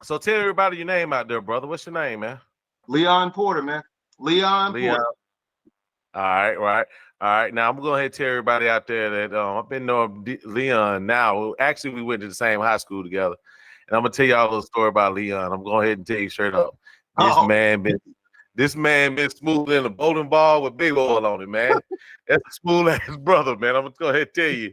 So tell everybody your name out there, brother. What's your name, man? Leon Porter, man. Leon Leon. Porter. All right, right. All right. Now I'm gonna go ahead and tell everybody out there that I've been knowing Leon now. Well, actually, we went to the same high school together. And I'm gonna tell y'all a little story about Leon. I'm going ahead and tell you straight up. This Oh, man been this man been smooth in a bowling ball with big oil on it, man. That's a smooth ass brother, man. I'm gonna go ahead and tell you.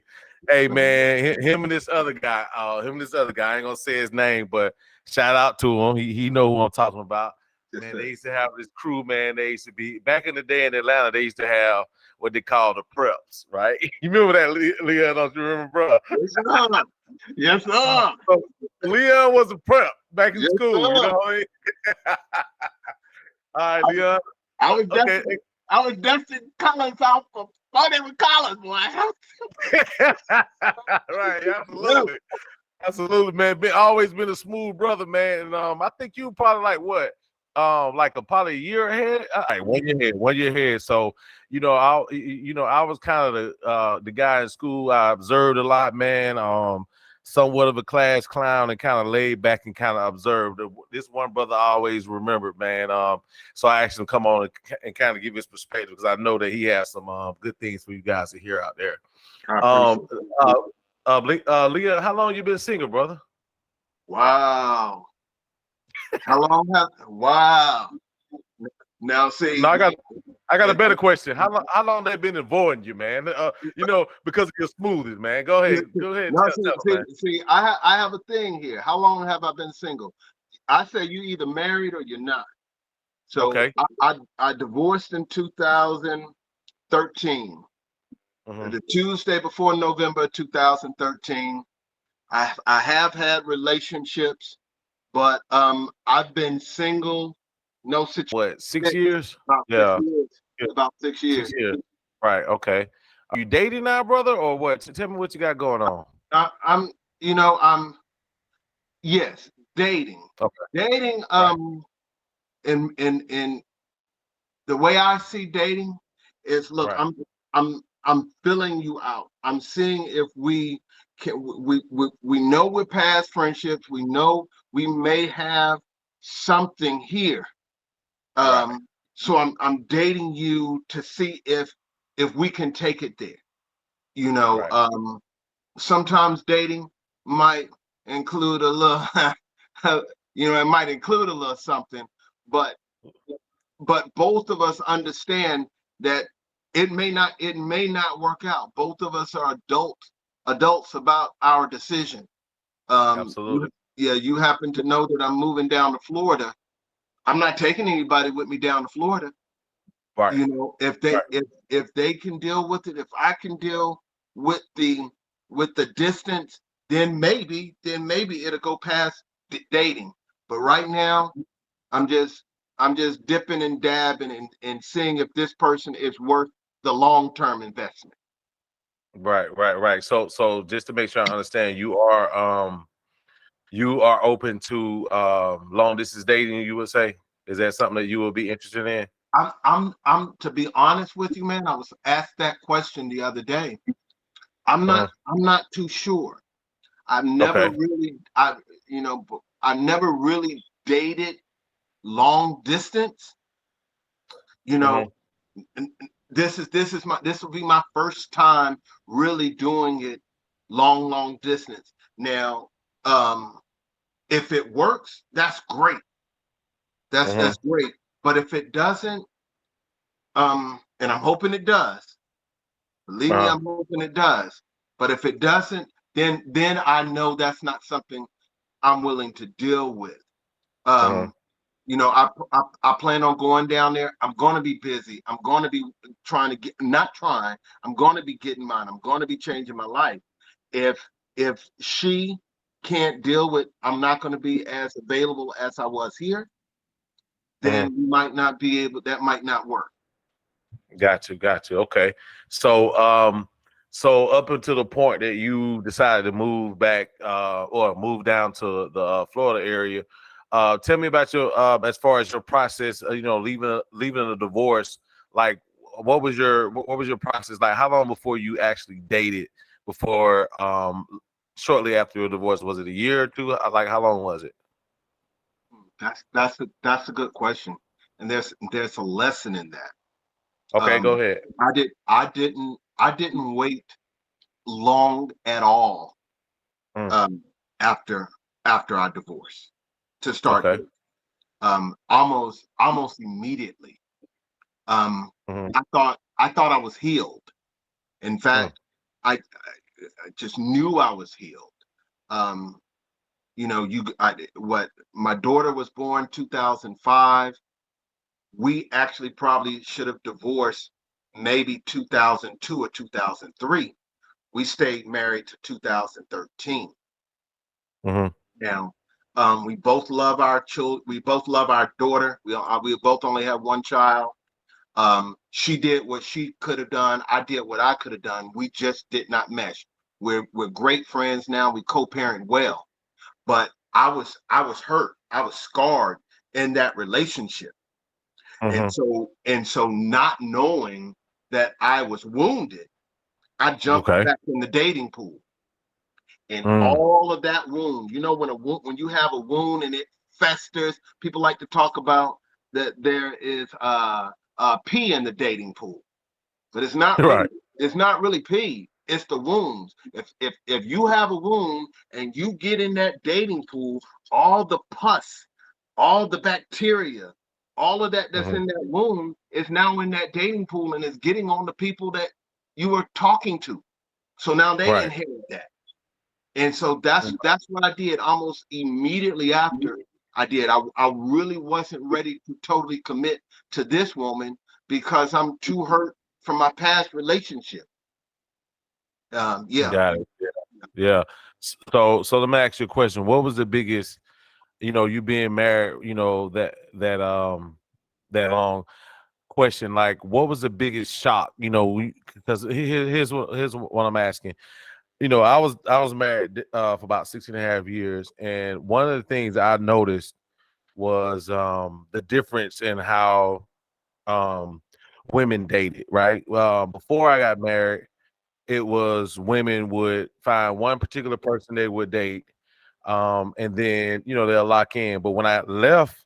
Hey man, him and this other guy, I ain't gonna say his name, but shout out to him. He know who I'm talking about. yes, Man, sir. they used to have this crew, man. They used to be back in the day in Atlanta, they used to have what they call the preps, right? You remember that, Leon? Don't you remember, bro? Yes, sir. Yes, sir. So Leon was a prep back in Yes, school, you sir. know what I mean? All right, I, Leon. I was Okay. dusting. I was dusting Collins off for funny with Collins, boy. Right, absolutely. Absolutely, man. Always been a smooth brother, man. And I think you probably like what? Like probably a year ahead. All right, 1 year ahead, 1 year ahead. So, I was kind of the guy in school. I observed a lot, man. Somewhat of a class clown and kind of laid back and kind of observed. This one brother I always remembered, man. So I asked him to come on and kind of give his perspective because I know that he has some good things for you guys to hear out there. I Um, appreciate it. uh, Leah, how long you been single, brother? Wow. How long have? Wow. Now see, No, I got a it, better question. How long they been avoiding you, man? Because of your smoothies, man. Go ahead, now tell them, man. see. I have a thing here. How long have I been single? I say you either married or you're not. So Okay. I divorced in 2013. Hmm. The Tuesday before November 2013. I have had relationships, but I've been single, no situation. What, 6 years? About six Yeah, years. yeah, About 6 years. 6 years. Right. Okay. Are you dating now, brother, or what? Tell me what you got going on. I'm, I'm yes, dating. Okay. Dating, Right. in the way I see dating is, look, Right. I'm filling you out. I'm seeing if we can we know we're past friendships. We know we may have something here. Right. So I'm dating you to see if we can take it there. You know, Right. sometimes dating might include a little, it might include a little something, but both of us understand that it may not work out. Both of us are adults about our decision. Absolutely. Yeah, you happen to know that I'm moving down to Florida. I'm not taking anybody with me down to Florida. Right. If Right. if they can deal with it, if I can deal with the distance, then maybe it'll go past dating. But right now, I'm just I'm just dipping and dabbing and seeing if this person is worth the long-term investment. Right. Right. Right. So just to make sure I understand, you are open to long distance dating, you would say? Is that something that you will be interested in? I'm to be honest with you, man. I was asked that question the other day. Uh-huh. I'm not too sure. I've never Okay. really I never really dated long distance. You know, Hmm. and this will be my first time really doing it long distance. Now, um, if it works, that's great. Hmm. That's great. But if it doesn't, and I'm hoping it does. Believe me, Uh-huh. I'm hoping it does. But if it doesn't, then I know that's not something I'm willing to deal with. Uh-huh. Um, I plan on going down there. I'm going to be busy. I'm going to be trying to get, not trying. I'm going to be getting mine. I'm going to be changing my life. If she can't deal with, I'm not going to be as available as I was here. Uh-huh. Then we might not be able. That might not work. Got you. Okay. So up until the point that you decided to move back or move down to the Florida area, tell me about your as far as your process, leaving a divorce. Like, what was your process like? How long before you actually dated before shortly after your divorce? Was it a year or two? Like, how long was it? That's a good question, and there's a lesson in that. Okay, go ahead. I didn't wait long at all Mm, um, after I divorced to start okay. dating. Almost immediately. Hmm. I thought I was healed. In Mm, fact, I just knew I was healed. Um, what my daughter was born 2005. We actually probably should have divorced maybe 2002 or 2003. We stayed married to 2013. hmm. Now, we both love our children. We both love our daughter. We both only have one child. She did what she could have done. I did what I could have done. We just did not mesh. We're great friends now. We co-parent well, but I was hurt. I was scarred in that relationship, Hmm. and so not knowing that I was wounded, I jumped Okay. back in the dating pool, and Mm, all of that wound. When you have a wound and it festers, people like to talk about that there is pee in the dating pool, but it's not right. really pee. It's the wounds. If you have a wound and you get in that dating pool, all the pus, all the bacteria, all of that that's Hmm. in that wound is now in that dating pool and is getting on the people that you were talking to. So now they Right. inherit that. And so that's what I did almost immediately after I did. I really wasn't ready to totally commit to this woman because I'm too hurt from my past relationship. Yeah. Got it. Yeah. Yeah. So let me ask you a question. What was the biggest, you being married, that long question, like what was the biggest shock, because here's what I'm asking. I was married for about 16 and a half years, and one of the things I noticed was the difference in how um women dated, right? Before I got married, it was women would find one particular person they would date, and then they'll lock in. But when I left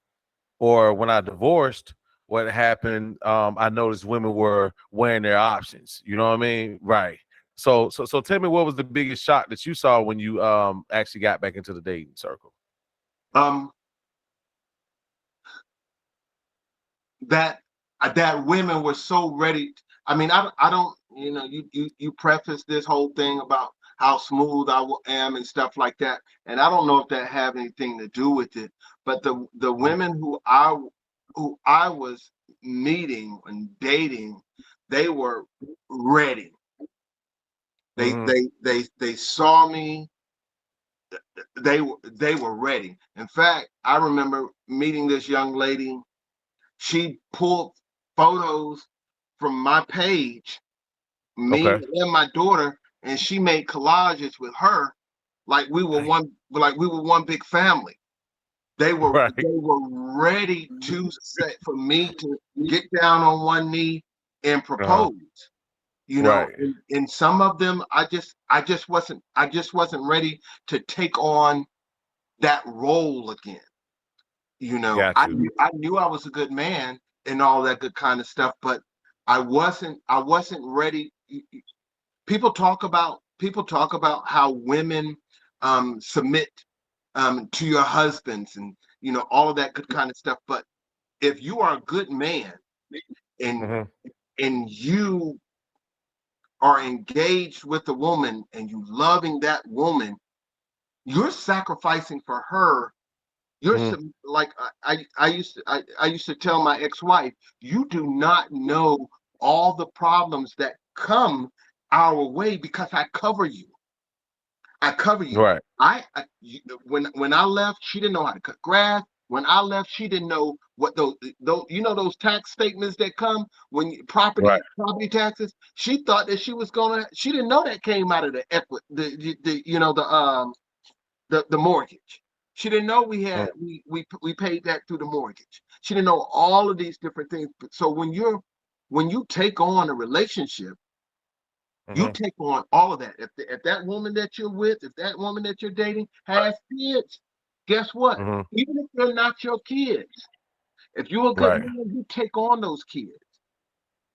or when I divorced, what happened? I noticed women were weighing their options. You know what I mean? Right. So tell me, what was the biggest shock that you saw when you actually got back into the dating circle? Um, that that women were so ready. I mean, I don't, you preface this whole thing about how smooth am and stuff like that, and I don't know if that have anything to do with it. But the women who I was meeting and dating, they were ready. Mm-hmm. They saw me. They were ready. In fact, I remember meeting this young lady. She pulled photos from my page, me Okay. and my daughter, and she made collages with her, Right. like we were one big family. They were Right. they were ready to set for me to get down on one knee and Uh-huh. propose. Right. And some of them I just wasn't ready to take on that role again. Got I you. knew I knew I was a good man and all that good kind of stuff, but I wasn't ready. People talk about how women submit to your husbands and all of that good kind of stuff. But if you are a good man and Hmm. you are engaged with a woman and you loving that woman, you're sacrificing for her. You're Hmm. like I used to tell my ex-wife, you do not know all the problems that come our way because I cover you. I cover you. Right. When I left, she didn't know how to cut grass. When I left, she didn't know what those those tax statements that come when Right. property taxes. She thought that she was gonna. She didn't know that came out of the equity, the mortgage. She didn't know we paid that through the mortgage. She didn't know all of these different things. So when you take on a relationship, you Mm-hmm. take on all of that. If that woman that you're with, if that woman that you're dating has kids, guess what? Mm-hmm. Even if they're not your kids, if you're a good Right. man, you take on those kids.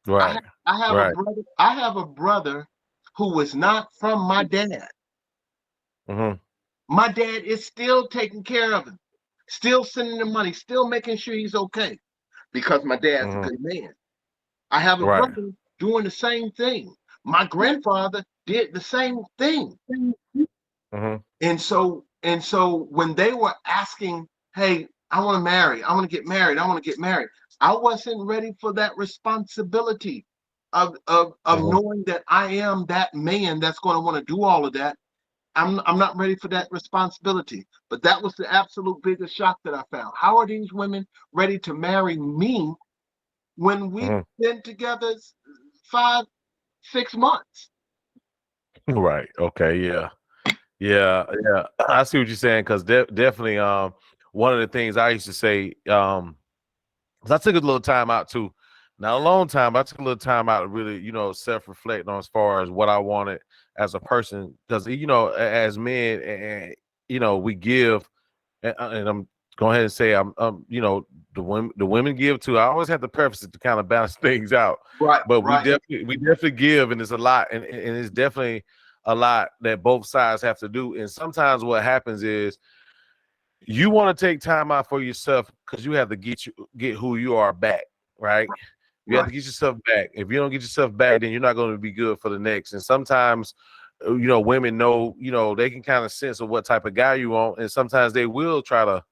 I Right. have, I have a Right. brother. I have a brother who was not from my dad. Mm-hmm. My dad is still taking care of him, still sending him money, still making sure he's okay because my dad's a Mm-hmm. good man. I have a Right. brother doing the same thing. My grandfather did the same thing. Mm-hmm. And so when they were asking, hey, I want to marry, I want to get married, I want to get married, I wasn't ready for that responsibility of Mm-hmm. knowing that I am that man that's going to want to do all of that. I'm not ready for that responsibility. But that was the absolute biggest shock that I found. How are these women ready to marry me when we've Mm-hmm. been together 5, 6 months? Right. Okay. Yeah. Yeah. Yeah. I see what you're saying because definitely one of the things I used to say 'cause I took a little time out too. Not a long time, but I took a little time out to really, self-reflect on as far as what I wanted as a person. Because as men, and we give, and I'm going ahead and say the women give too. I always have to preface it to kind of balance things out. Right, But we right, definitely give, and it's a lot, and it's definitely a lot that both sides have to do. And sometimes what happens is you want to take time out for yourself because you have to get who you are back, right? You have right, to get yourself back. If you don't get yourself back, then you're not going to be good for the next. And sometimes, women know, they can kind of sense of what type of guy you want, and sometimes they will try to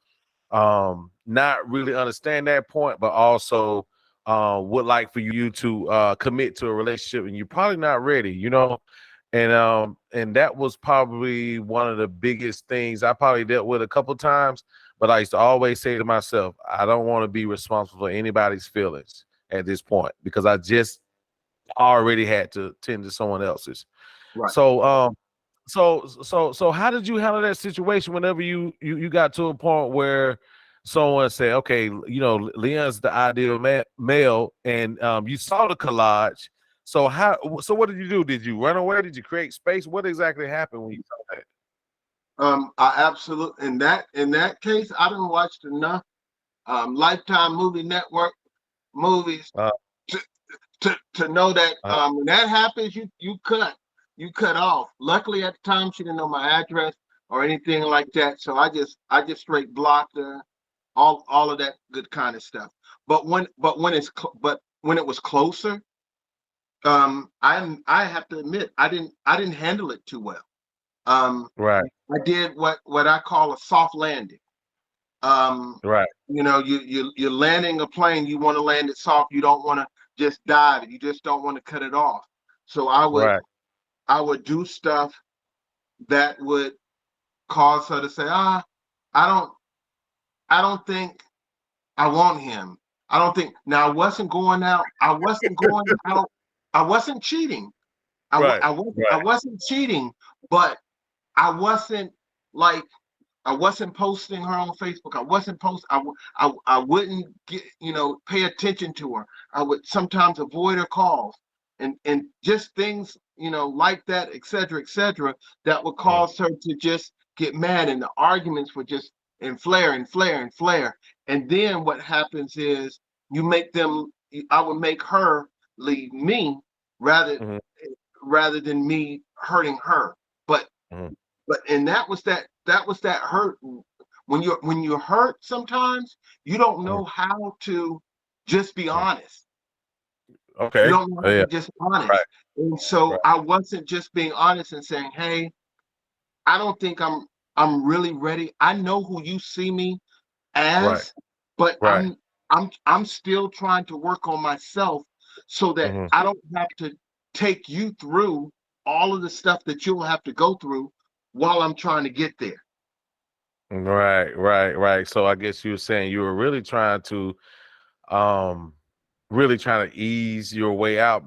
not really understand that point, but also would like for you to commit to a relationship, and you're probably not ready, and that was probably one of the biggest things I probably dealt with a couple times. But I used to always say to myself, I don't want to be responsible for anybody's feelings at this point because I just already had to tend to someone else's. right. So how did you handle that situation whenever you got to a point where someone said, okay, Leon's the ideal male, and you saw the collage. So what did you do? Did you run away? Did you create space? What exactly happened when you saw that? I absolutely in that case, I didn't watch enough Lifetime Movie Network movies Uh, to to know that uh, when that happens, you cut off. Luckily, at the time, she didn't know my address or anything like that, so I just straight blocked her, all of that good kind of stuff. But when it was closer, I have to admit I didn't handle it too well. Um, right, I did what I call a soft landing. right, You're landing a plane. You want to land it soft. You don't want to just dive it. You just don't want to cut it off. So I would right, I would do stuff that would cause her to say, I don't I don't think I want him. I don't think. Now I wasn't going out. I wasn't going out. I wasn't cheating. right, I right, wasn't cheating, but I wasn't like I wasn't posting her on Facebook. I wasn't post. I wouldn't pay attention to her. I would sometimes avoid her calls and just things like that, et cetera, that would mhm, cause her to just get mad, and the arguments would just and flare and flare and flare. And then what happens is you make them. I would make her leave me rather mhm, rather than me hurting her. But mhm, and that was that hurt. When you're hurt, sometimes you don't mhm. know how to just be Mhm. honest. You Okay. don't know Oh, how yeah. to just be honest. Right. And so Right. I wasn't just being honest and saying, hey, I don't think I'm really ready. I know who you see me Right. as, but Right. I'm still trying to work on myself so that Mhm. I don't have to take you through all of the stuff that you'll have to go through while I'm trying to get there. Right. Right. Right. So I guess you were saying you were um really trying to ease your way out.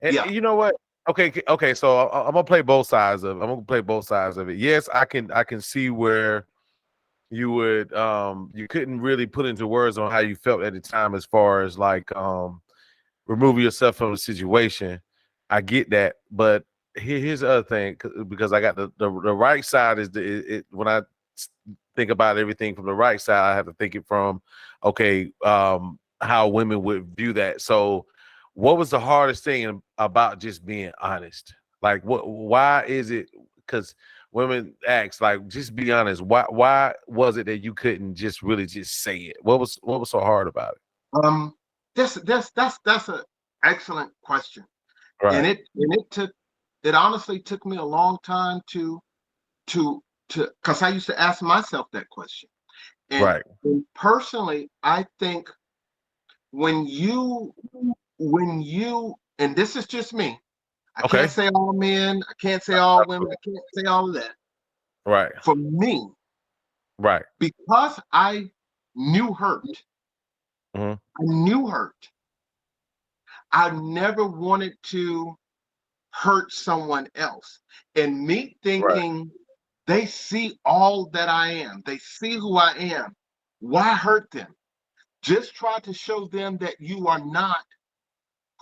And Yeah. you know what? Okay. Okay. So I'm gonna play both sides of. I'm gonna play both sides of it. Yes, I can see where you couldn't really put into words on how you felt at the time as far as like removing yourself from the situation. I get that, but here's the other thing because I got the right side is when I think about everything from the right side. I have to think it from, okay, how women would view that. So, what was the hardest thing about just being honest? Like, why is it? Because women ask, like, just be honest. Why was it that you couldn't just really just say it? What was so hard about it? Um, that's an excellent question, and Right, it honestly took me a long time to because I used to ask myself that question, and, right. and personally, I think when you and this is just me. I can't Okay. say all men, I can't say all women, I can't say all of that. Right, For me, right. because knew hurt, Hmm. I knew hurt. I never wanted to hurt someone else. And me Right, thinking they see all that I am, they see who I am. Why hurt them? Just try to show them that you are not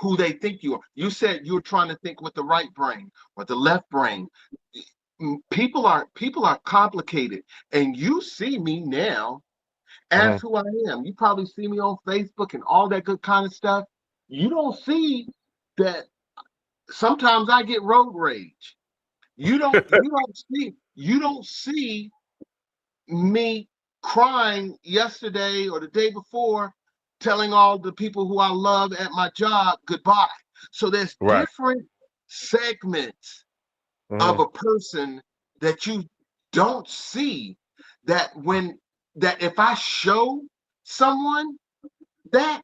who they think you are. You said you were trying to think with the right brain or the left brain. People are complicated, and you see me now as hmm who I am. You probably see me on Facebook and all that good kind of stuff. You don't see that sometimes I get road rage. You don't see me crying yesterday or the day before, telling all the people who I love at my job goodbye. So there's right. different segments of Hmm. a person that you don't see, that if I show someone that,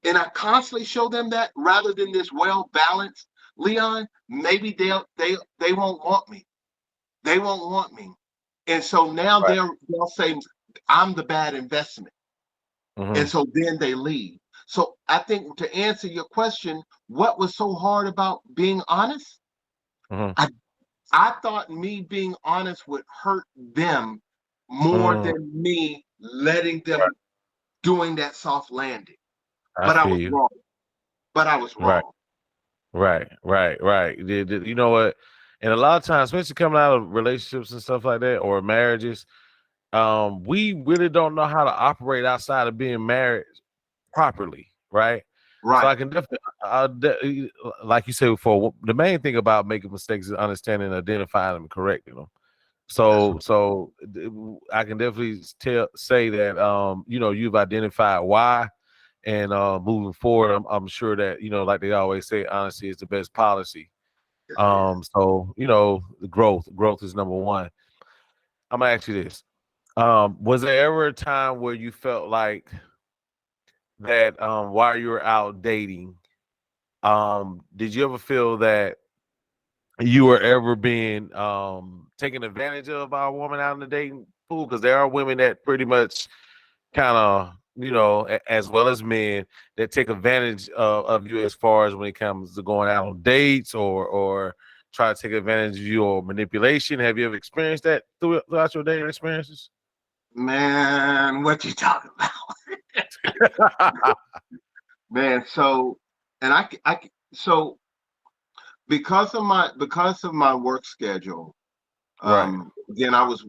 and I constantly show them that rather than this well balanced Leon, maybe they won't want me. They won't want me. And so now Right. they'll say I'm the bad investment. And Hmm. so then they leave. So I think to answer your question, what was so hard about being honest? Hmm. I I thought me being honest would hurt them more Mm, than me letting right. them doing that soft landing. I But I feel was you. wrong. But I was Right. wrong. Right, right, right. You know what? And a lot of times, especially coming out of relationships and stuff like that, or marriages, we really don't know how to operate outside of being married properly, right? So Right. I can definitely, like you said before, the main thing about making mistakes is understanding, and identifying them, and correcting them. That's So, right. I can definitely say that, you've identified why. And moving forward, I'm sure that, like they always say, honesty is the best policy. Yes, it is. So the growth is number one. I'm gonna ask you this: was there ever a time where you felt like that, while you were out dating, did you ever feel that you were ever being taken advantage of by a woman out in the dating pool? Because there are women that pretty much kind of, as well as men that take advantage of you, as far as when it comes to going out on dates, or try to take advantage of you, or manipulation. Have you ever experienced that throughout your dating experiences? Man, what you talking about? Man, so and so because of my work schedule, Right, again, I was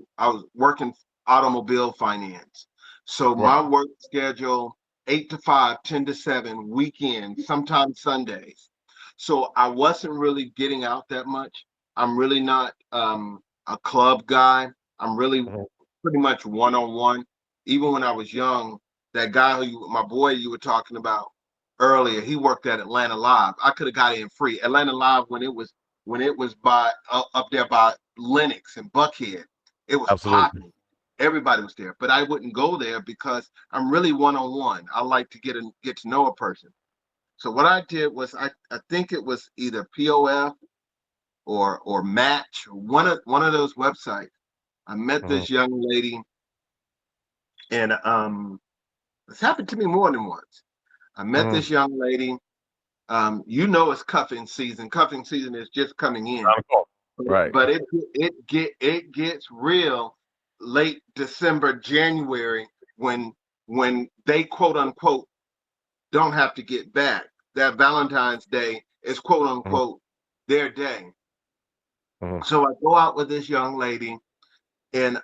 working automobile finance. So right. my work schedule, 8 to 5, 10 to 7, weekends, sometimes Sundays. So I wasn't really getting out that much. I'm really not a club guy. I'm really Mhm, pretty much one-on-one. Even when I was young, that guy my boy you were talking about earlier, he worked at Atlanta Live. I could have got in free. Atlanta Live when it was by up there by Lenox and Buckhead, it was absolutely. popping. Everybody was there, but I wouldn't go there because I'm really one-on-one. I like to get to know a person. So what I did was I think it was either POF or Match, one of those websites. I met Mhm, this young lady, and it's happened to me more than once. I met mhm. this young lady. It's cuffing season. Cuffing season is just coming in, Around the corner. but, Right. but it gets real late December, January when they quote unquote don't have to get back. That Valentine's Day is quote Mhm, unquote their day. mhm, So I go out with this young lady, and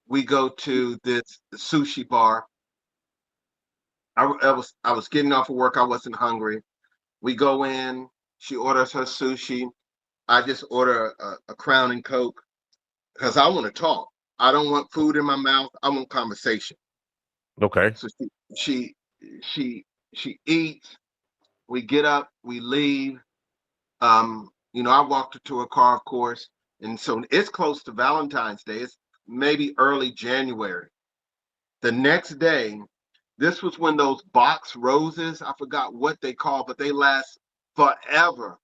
We go to this sushi bar. I was getting off of work. I wasn't hungry. We go in. She orders her sushi. I just order a Crown and Coke because I want to talk. I don't want food in my mouth. I want conversation. Okay. So she she she eats. We get up. We leave. I walked her to her car, of course, and so it's close to Valentine's Day. It's maybe early January. The next day, this was when those box roses, I forgot what they call, but they last forever.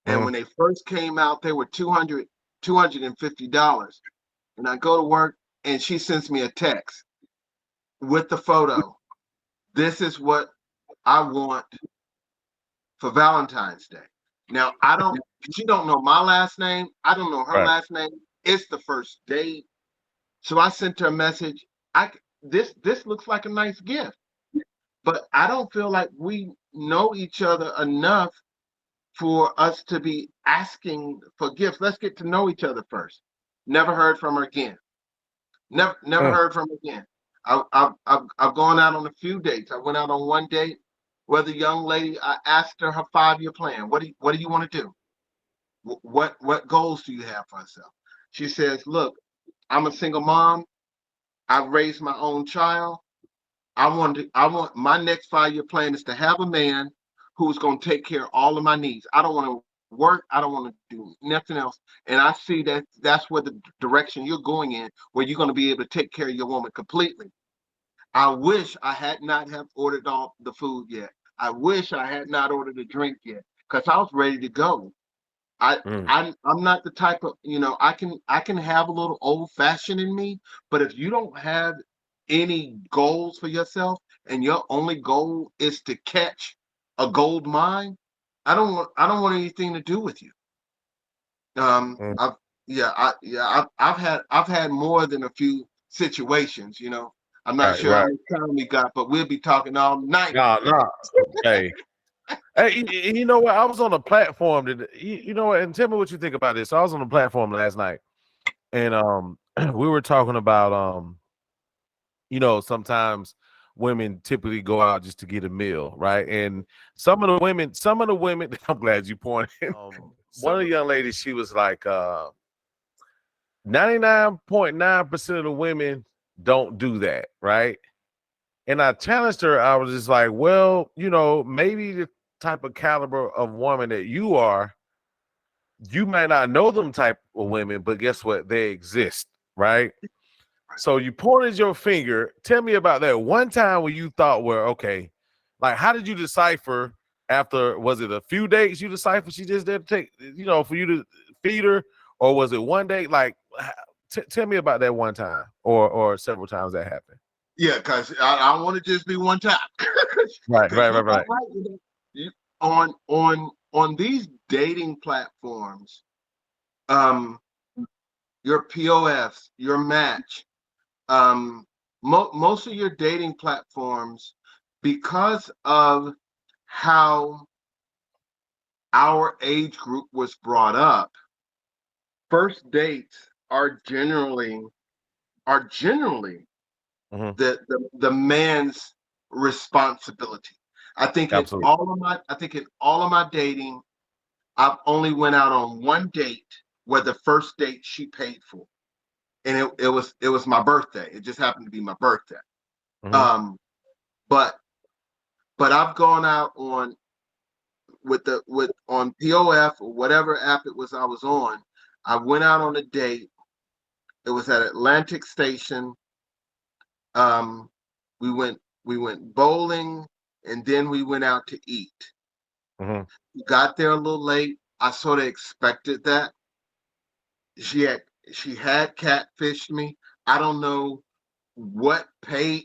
And Mm. when they first came out, they were $250. And I go to work and she sends me a text with the photo. This is what I want for Valentine's Day. Now she don't know my last name. I don't know her Right. last name. It's the first date. So I sent her a message. This looks like a nice gift, but I don't feel like we know each other enough for us to be asking for gifts. Let's get to know each other first. Never heard from her again. Never Mm. heard from her again. I've gone out on a few dates. I went out on one date where the young lady, I asked her her 5-year plan. What do you want to do? What goals do you have for herself? She says, look, I'm a single mom. I've raised my own child. I want my next 5-year plan is to have a man who's going to take care of all of my needs. I don't want to work. I don't want to do nothing else. And I see that that's where the direction you're going in, where you're going to be able to take care of your woman completely. I wish I had not have ordered all the food yet. I wish I had not ordered a drink yet because I was ready to go. I, Mm. I'm not the type of, I can have a little old fashioned in me, but if you don't have any goals for yourself and your only goal is to catch a gold mine, I don't want anything to do with you. Mm. I've yeah, I've had more than a few situations. I'm not Right. sure how Right. much time we got, but we'll be talking all night. Nah. Nah. Hey. Hey, you know what? I was on a platform you know what? And tell me what you think about this. So I was on a platform last night, and we were talking about sometimes women typically go out just to get a meal, right? And some of the women, I'm glad you pointed. One of the young ladies, she was like, 99.9% of the women don't do that, right? And I challenged her. I was just like, well, maybe the type of caliber of woman that you are, you might not know them type of women, but guess what? They exist, right? So you pointed your finger. Tell me about that one time when you thought, well, okay, like how did you decipher after, was it a few days you deciphered she just didn't take, for you to feed her, or was it one day? Like, tell me about that one time or several times that happened. Yeah, because I don't want to just be one time. Right, Because right, right, you're right. right. On these dating platforms, um, your POFs, your Match, most of your dating platforms, because of how our age group was brought up, first dates are generally Hmm. the man's responsibility. I think in Absolutely. all of my dating, I've only went out on one date where the first date she paid for, and it was my birthday. It just happened to be my birthday. Hmm. Um, but but I've gone out on POF or whatever app it was I was on. I went out on a date. It was at Atlantic Station. Um, we went bowling, and then we went out to eat. Hmm. Got there a little late. I sort of expected that. She had she had catfished me. I don't know what I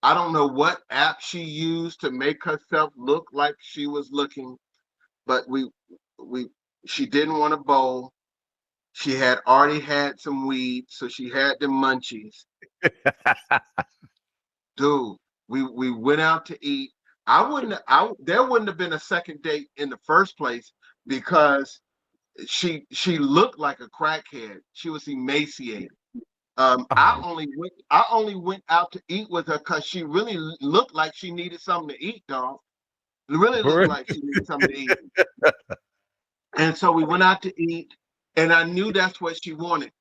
don't know what app she used to make herself look like she was looking, but we she didn't want to bowl. She had already had some weed, so she had the munchies. Dude, we went out to eat. There wouldn't have been a second date in the first place because she looked like a crackhead. She was emaciated. I Oh, only went out to eat with her because she really looked like she needed something to eat, dog. It really for looked real? like she needed something to eat. And so we went out to eat, and I knew that's what she wanted.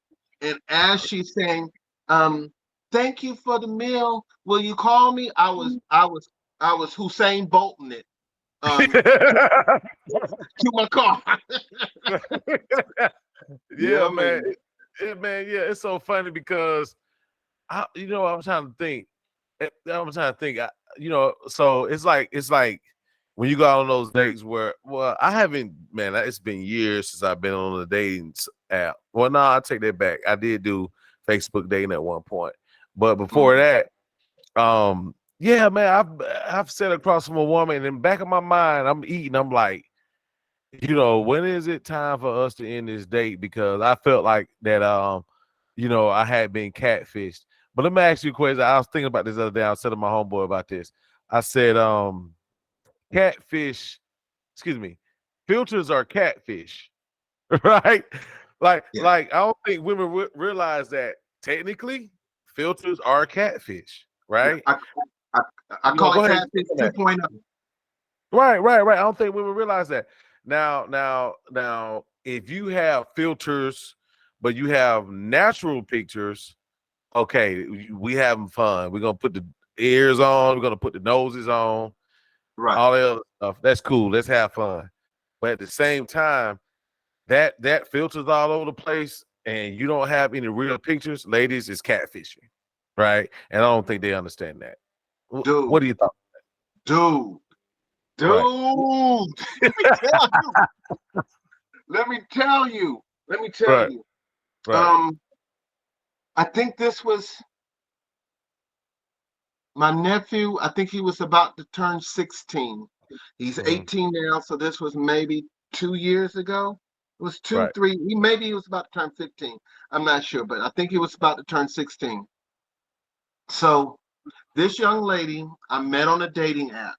And as she's saying, um, "Thank you for the meal. Will you call me?" I was Hussein Bolton it to my car. Yeah, Yeah, man. man. Man, yeah, it's so funny because I'm trying to think. I'm trying to think. So it's like when you go out on those dates where, well, I haven't, man. It's been years since I've been on a dating app. Well, no, I take that back. I did do Facebook dating at one point, but before Mhm. that, yeah, man, I've sat across from a woman, and in the back of my mind, I'm eating. I'm like, when is it time for us to end this date? Because I felt like that, I had been catfished. But let me ask you a question. I was thinking about this the other day. I was telling my homeboy about this. I said, catfish, excuse me, filters are catfish, right? Yeah, Like I don't think women realize that technically filters are catfish, yeah. right? I, I call Go it ahead and catfish speak on that. 2.0. Right. I don't think women realize that. Now, if you have filters, but you have natural pictures, okay, we having fun. We're gonna put the ears on, we're gonna put the noses on, Right. all the other stuff. That's cool. Let's have fun. But at the same time, that filters all over the place, and you don't have any real pictures, ladies, is catfishing, right? And I don't think they understand that. What Dude, do you think? dude, Right, dude. Let me tell you. Let me tell you. Let me tell right, you. right. Um, I think this was my nephew. I think he was about to turn 16. He's Mhm. 18 now, so this was maybe 2 years ago. It was two, Right. 3. He was about to turn 15. I'm not sure, but I think he was about to turn 16. So this young lady I met on a dating app.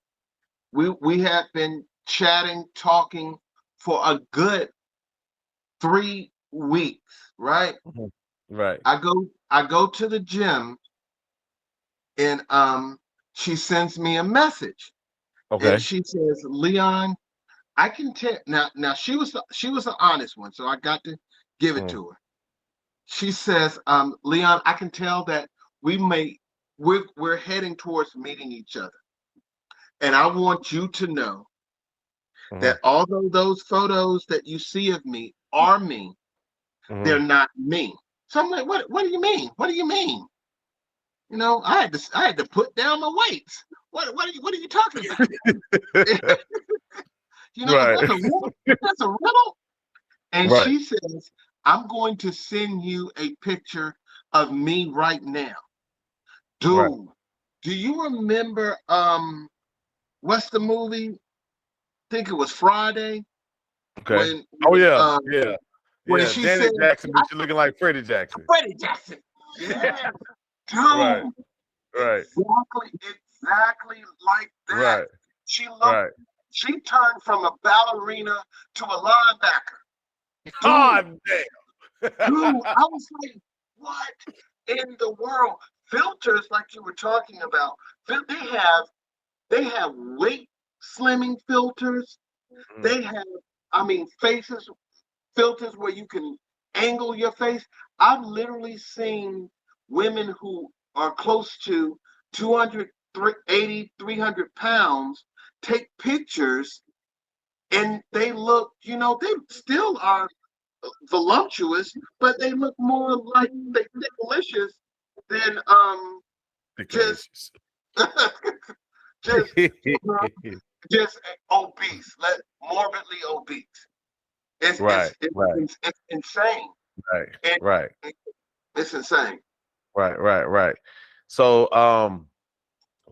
We had been chatting, talking for a good 3 weeks, right? Mhm. Right. I go to the gym, and she sends me a message, and Okay. she says, "Leon, I can tell now she was an honest one, so I got to give it Mm, to her." She says, "Leon, I can tell that we may we're heading towards meeting each other. And I want you to know mhm, that although those photos that you see of me are me, they're mhm. not me." So I'm like, what do you mean? What do you mean? I had to put down my weights. What are you talking about? Right. That's a riddle. That's a riddle. And Right. she says, "I'm going to send you a picture of me right now." Right. Dude, do you remember what's the movie? Think it was Friday Okay. when Oh when yeah. um Yeah. when Yeah. she said, Janet Jackson, but you're looking like Freddie Jackson. Freddie Jackson. Yeah, Right. dude. Right. Exactly like that. Right. She looked, Right. she turned from a ballerina to a linebacker. Dude, God damn. I was like, what in the world? Filters, like you were talking about, they have weight slimming filters. Mm, They have, I mean, faces filters where you can angle your face. I've literally seen women who are close to 280, 300 pounds take pictures, and they look, they still are voluptuous, but they look more like they delicious than just delicious. just just obese, morbidly obese. It's Right. it's it's, Right. it's, it's insane. Right. And Right. it's insane. Right. So,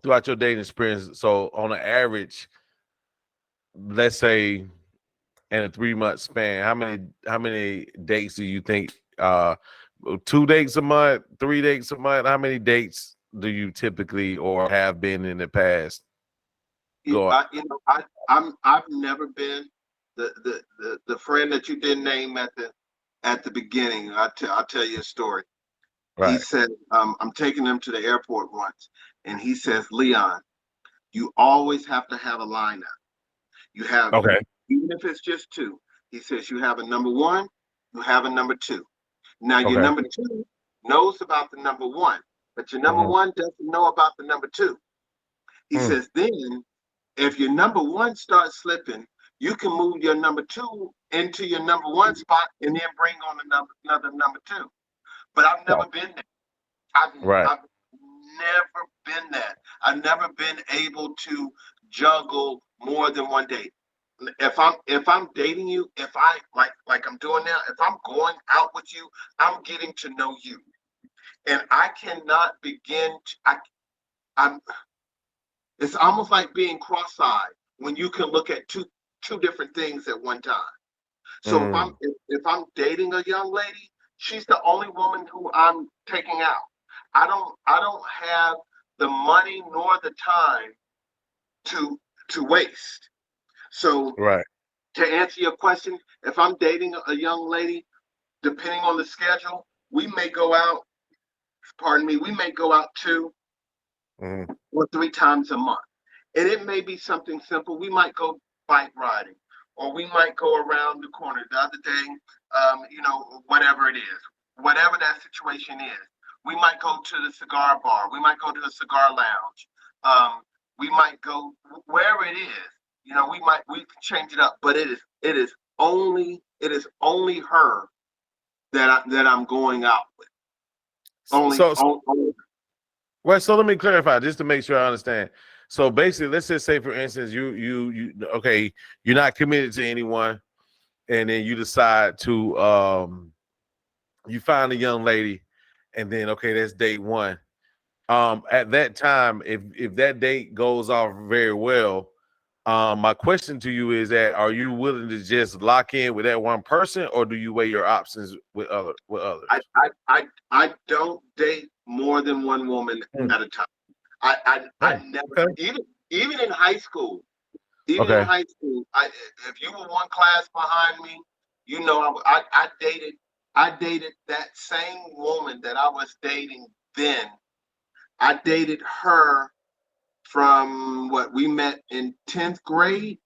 throughout your dating experience, so on an average, let's say in a 3 month span, how many dates do you think? 2 dates a month, 3 dates a month. How many dates do you typically or have been in the past go? I've never been the friend that you didn't name at the beginning. I'll tell you a story. He Right. said, I'm taking him to the airport once, and he says, Leon, you always have to have a lineup. You have, Okay. even if it's just two, he says you have a number one, you have a number two. Now your Okay. number two knows about the number one, but your number Mm-hmm. one doesn't know about the number two. He Mm. says, then if your number one starts slipping, you can move your number two into your number one spot and then bring on another number two. But I've So, never been there. I've, right. I've never been that. I've never been able to juggle more than one date. If I'm dating you, if I like I'm doing now, if I'm going out with you, I'm getting to know you. And I cannot begin to I'm it's almost like being cross-eyed when you can look at two different things at one time. So if I'm Mm. if I'm dating a young lady, she's the only woman who I'm taking out. I don't have the money nor the time to waste. So Right. to answer your question, if I'm dating a young lady, depending on the schedule, we may go out, pardon me, we may go out 2 or 3 times a month. And it may be something simple. We might go bike riding, or we might go around the corner. The other day, whatever it is, whatever that situation is, we might go to the cigar bar. We might go to the cigar lounge. We might go wherever it is. We can change it up, but it is only her that I'm going out with. Only, So, only. well, so let me clarify just to make sure I understand. So basically, let's just say, for instance, you okay, you're not committed to anyone, and then you decide to you find a young lady, and then okay, that's date one. At that time, if that date goes off very well, my question to you is that are you willing to just lock in with that one person, or do you weigh your options with others? I don't date more than one woman Mm. at a time. I Oh, never, okay. even in high school, Okay. if you were one class behind me, I dated that same woman that I was dating then. I dated her from what we met in 10th grade.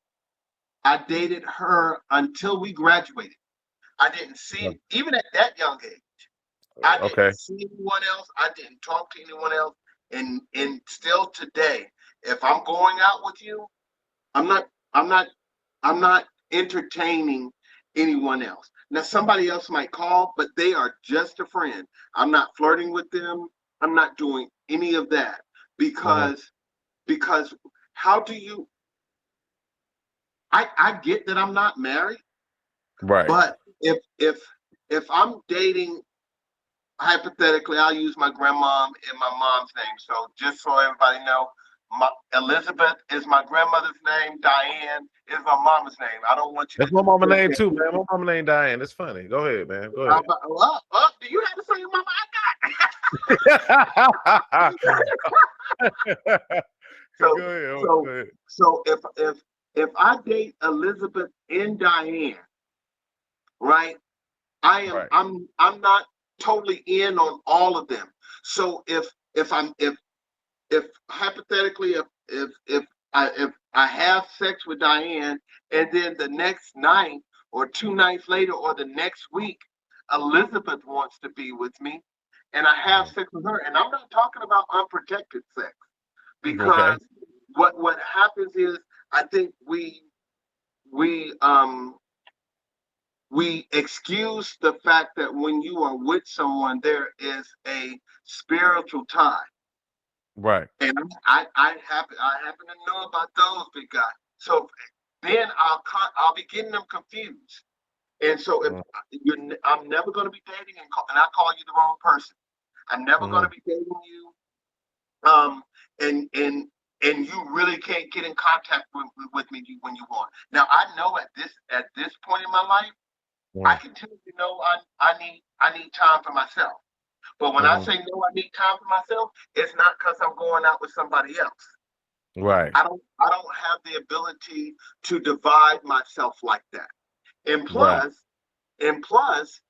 I dated her until we graduated. I didn't see, even at that young age, I Okay. didn't see anyone else. I didn't talk to anyone else. And still today, if I'm going out with you, I'm not I'm not I'm not entertaining anyone else. Now somebody else might call, but they are just a friend. I'm not flirting with them. I'm not doing any of that Mhm. because how do you I get that I'm not married, Right. but if I'm dating, hypothetically, I'll use my grandmom and my mom's name. So just so everybody know, Elizabeth is my grandmother's name. Diane is my mama's name. I don't want you That's to my mama think name that. too, man. My mama name Diane. It's funny. Go ahead, man. Go ahead. Do you have the same mama I got? Go so ahead. Go so ahead. so if I date Elizabeth and Diane, right? I am Right. I'm not totally in on all of them. So if hypothetically if I have sex with Diane, and then the next night or 2 nights later or the next week Elizabeth wants to be with me and I have Mhm. sex with her, and I'm not talking about unprotected sex, Okay. because what happens is I think we we excuse the fact that when you are with someone there is a spiritual tie. Right. And I happen to know about those, big guy. So then I'll be getting them confused. And so if Mhm. I'm never going to be dating and I call you the wrong person. I'm never going to Mhm. be dating you. Um, and and and you really can't get in contact with me when you want. Now I know at this point in my life, I Mhm. can tell you know I need time for myself. But when I Mhm. say no, I need time for myself, it's not because I'm going out with somebody else. Right. I don't have the ability to divide myself like that. And Right. plus, and plus,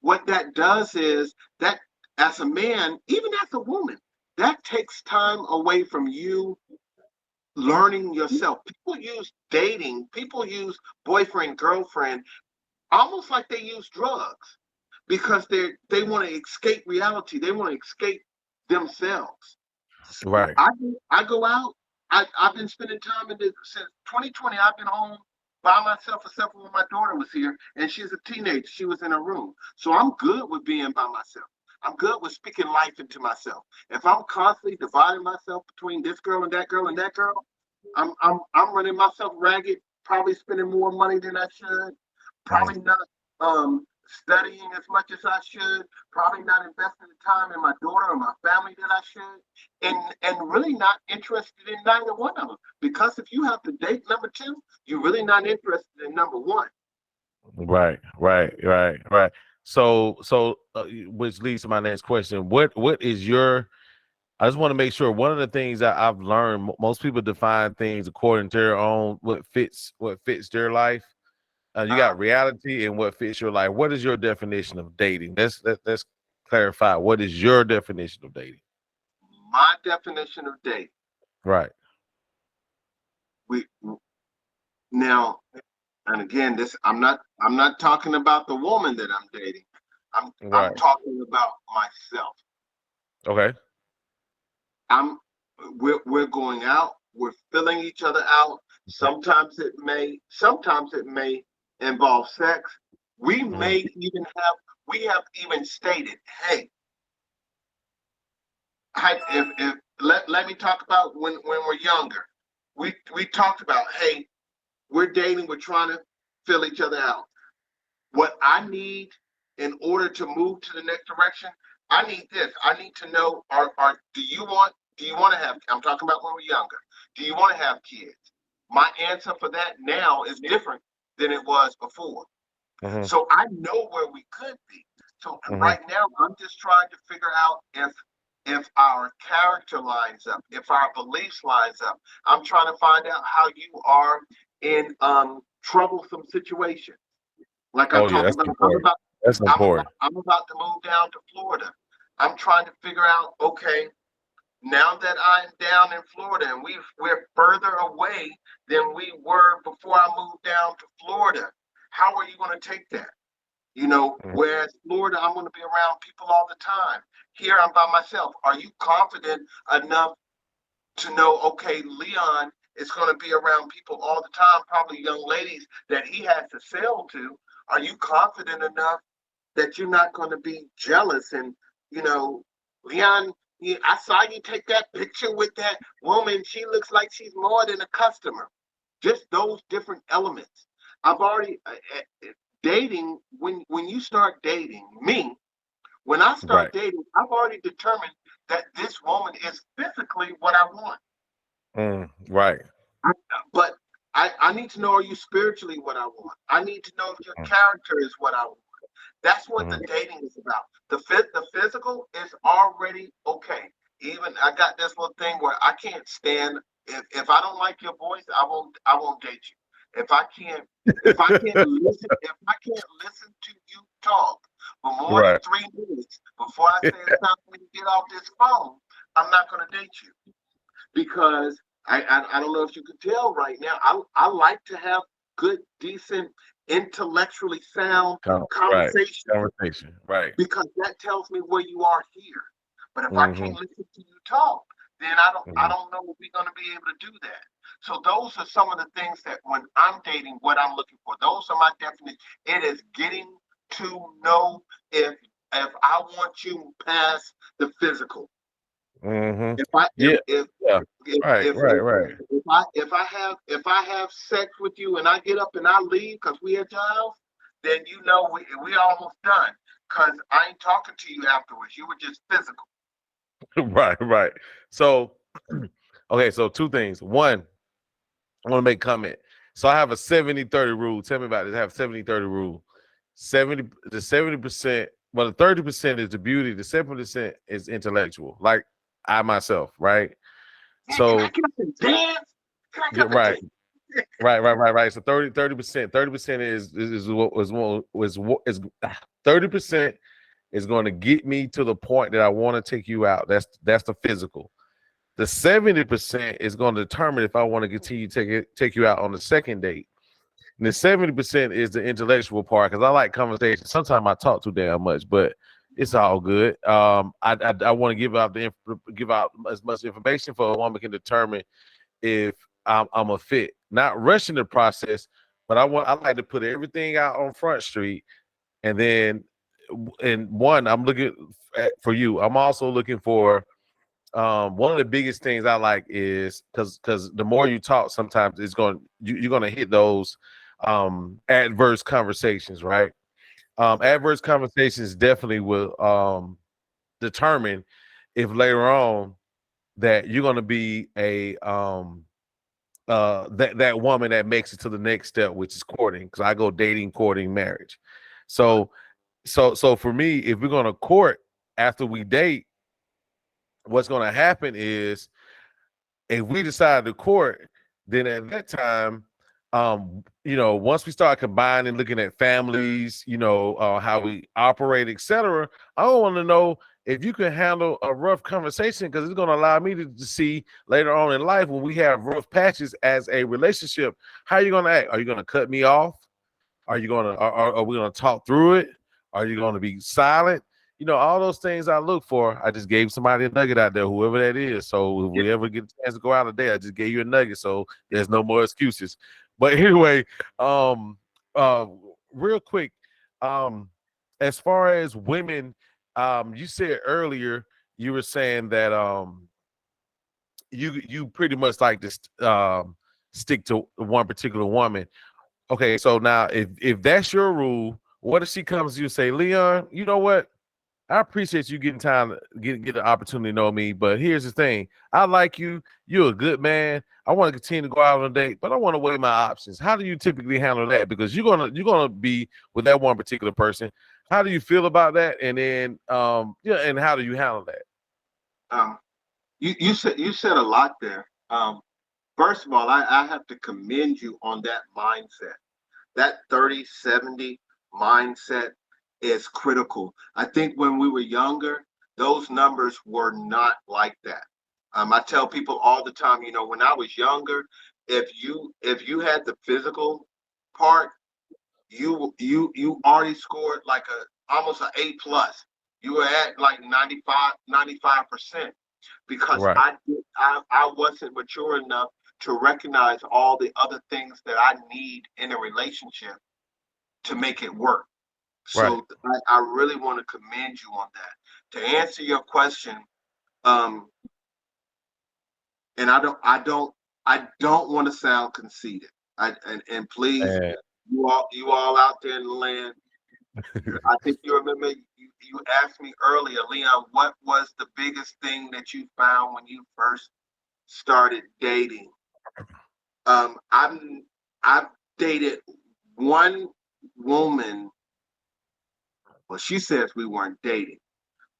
what that does is that as a man, even as a woman, that takes time away from you learning yourself. People use dating, people use boyfriend, girlfriend, almost like they use drugs because they want to escape reality. They want to escape themselves. Right. I go out. I've been spending time in this since 2020. I've been home by myself, except for when my daughter was here, and she's a teenager. She was in a room, so I'm good with being by myself. I'm good with speaking life into myself. If I'm constantly dividing myself between this girl and that girl and that girl, I'm running myself ragged. Probably spending more money than I should. Probably not studying as much as I should. Probably not investing the time in my daughter or my family that I should, and really not interested in neither one of them. Because if you have to date number two, you're really not interested in number one. Right. So, which leads to my next question. What is your? I just want to make sure one of the things that I've learned, most people define things according to their own what fits their life. You got reality and what fits your life. What is your definition of dating? Let's clarify. What is your definition of dating? My definition of dating. Right. We now, and again, this I'm not talking about the woman that I'm dating. I'm talking about myself. Okay. We're going out. We're filling each other out. Sometimes it may involve sex. We have even stated, hey, if let me talk about when we're younger. We talked about, hey, we're dating, we're trying to fill each other out. What I need in order to move to the next direction, I need this. I need to know, do you want to have, I'm talking about when we're younger, do you want to have kids? My answer for that now is different than it was before. So I know where we could be. So right now, I'm just trying to figure out if our character lines up, if our beliefs lines up. I'm trying to find out how you are in troublesome situations. Like I talked about, That's important. I'm about to move down to Florida. I'm trying to figure out, okay, now that I'm down in Florida and we're further away than we were before I moved down to Florida, how are you going to take that? Whereas Florida, I'm going to be around people all the time. Here, I'm by myself. Are you confident enough to know, okay, Leon is going to be around people all the time, probably young ladies that he has to sell to? Are you confident enough that you're not going to be jealous? And, Leon, I saw you take that picture with that woman. She looks like she's more than a customer. Just those different elements. I've already dating. When you start dating me, when I start dating, I've already determined that this woman is physically what I want. Right. But I need to know, are you spiritually what I want? I need to know if your character is what I want. That's what the dating is about. The physical is already okay. Even I got this little thing where I can't stand, if I don't like your voice, I won't date you. If I can't listen to you talk for more than 3 minutes before I say it's time for me to get off this phone, I'm not going to date you. Because I don't know if you can tell right now, I like to have good, decent, intellectually sound conversation. Right. Because that tells me where you are here. But if I can't listen to you talk, then I don't know if we're going to be able to do that. So those are some of the things that when I'm dating, what I'm looking for. Those are my definitions. It is getting to know if I want you past the physical. If I have sex with you and I get up and I leave because we at your house, then we almost done. Because I ain't talking to you afterwards. You were just physical. Right. So, okay. So 2 things. One, I want to make a comment. So I have a 70-30 rule. Tell me about this. I have 70-30 rule. 70%. Well, the 30% is the beauty. The 7% is intellectual. Like I myself, right? So right. So 30% is 30% is going to get me to the point that I want to take you out. That's the physical. The 70% is going to determine if I want to continue to take you out on the second date. And the 70% is the intellectual part because I like conversation. Sometimes I talk too damn much, but it's all good. I want to give out as much information for a woman can determine if I'm a fit. Not rushing the process, but I like to put everything out on Front Street, and then I'm looking for you. I'm also looking for one of the biggest things I like is because the more you talk, sometimes you're gonna hit those adverse conversations, right? Adverse conversations definitely will determine if later on that you're gonna be a that woman that makes it to the next step, which is courting. Because I go dating, courting, marriage. So so for me, if we're gonna court after we date, what's gonna happen is if we decide to court, then at that time, once we start combining, looking at families, how we operate, etc., I want to know if you can handle a rough conversation because it's going to allow me to see later on in life when we have rough patches as a relationship, how are you going to act? Are you going to cut me off? Are we gonna talk through it? Are you gonna be silent? All those things I look for. I just gave somebody a nugget out there, whoever that is. So if we ever get a chance to go out today, I just gave you a nugget. So there's no more excuses. But anyway, um, uh, real quick, um, as far as women, you said earlier you were saying that you pretty much like to stick to one particular woman. Okay, so now if that's your rule, what if she comes to you and say, Leon, you know what? I appreciate you getting time to get the opportunity to know me, but here's the thing: I like you. You're a good man. I want to continue to go out on a date, but I want to weigh my options. How do you typically handle that? Because you're gonna be with that one particular person. How do you feel about that? And then and how do you handle that? Um, you said a lot there. First of all, I have to commend you on that mindset. That 30-70 mindset is critical. I think when we were younger, those numbers were not like that. I tell people all the time, when I was younger, if you had the physical part, you already scored like almost an A+. You were at like 95%, because Right, I wasn't mature enough to recognize all the other things that I need in a relationship to make it work. right. So I really want to commend you on that. To answer your question, um, and I don't want to sound conceited. And please, And you all out there in the land, I think you remember you asked me earlier, Leon, what was the biggest thing that you found when you first started dating? I'm I've dated one woman. Well, she says we weren't dating,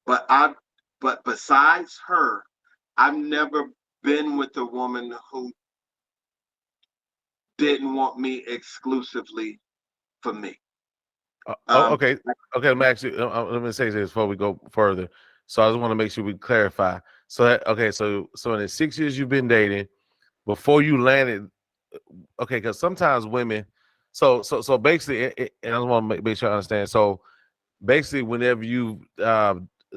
but but besides her, I've never been with a woman who didn't want me exclusively for me. Um, okay, okay. Let me say this before we go further. So I just want to make sure we clarify. So okay, so in the 6 years you've been dating, before you landed, okay, because sometimes women, so basically, and I just want to make sure I understand. So basically, whenever you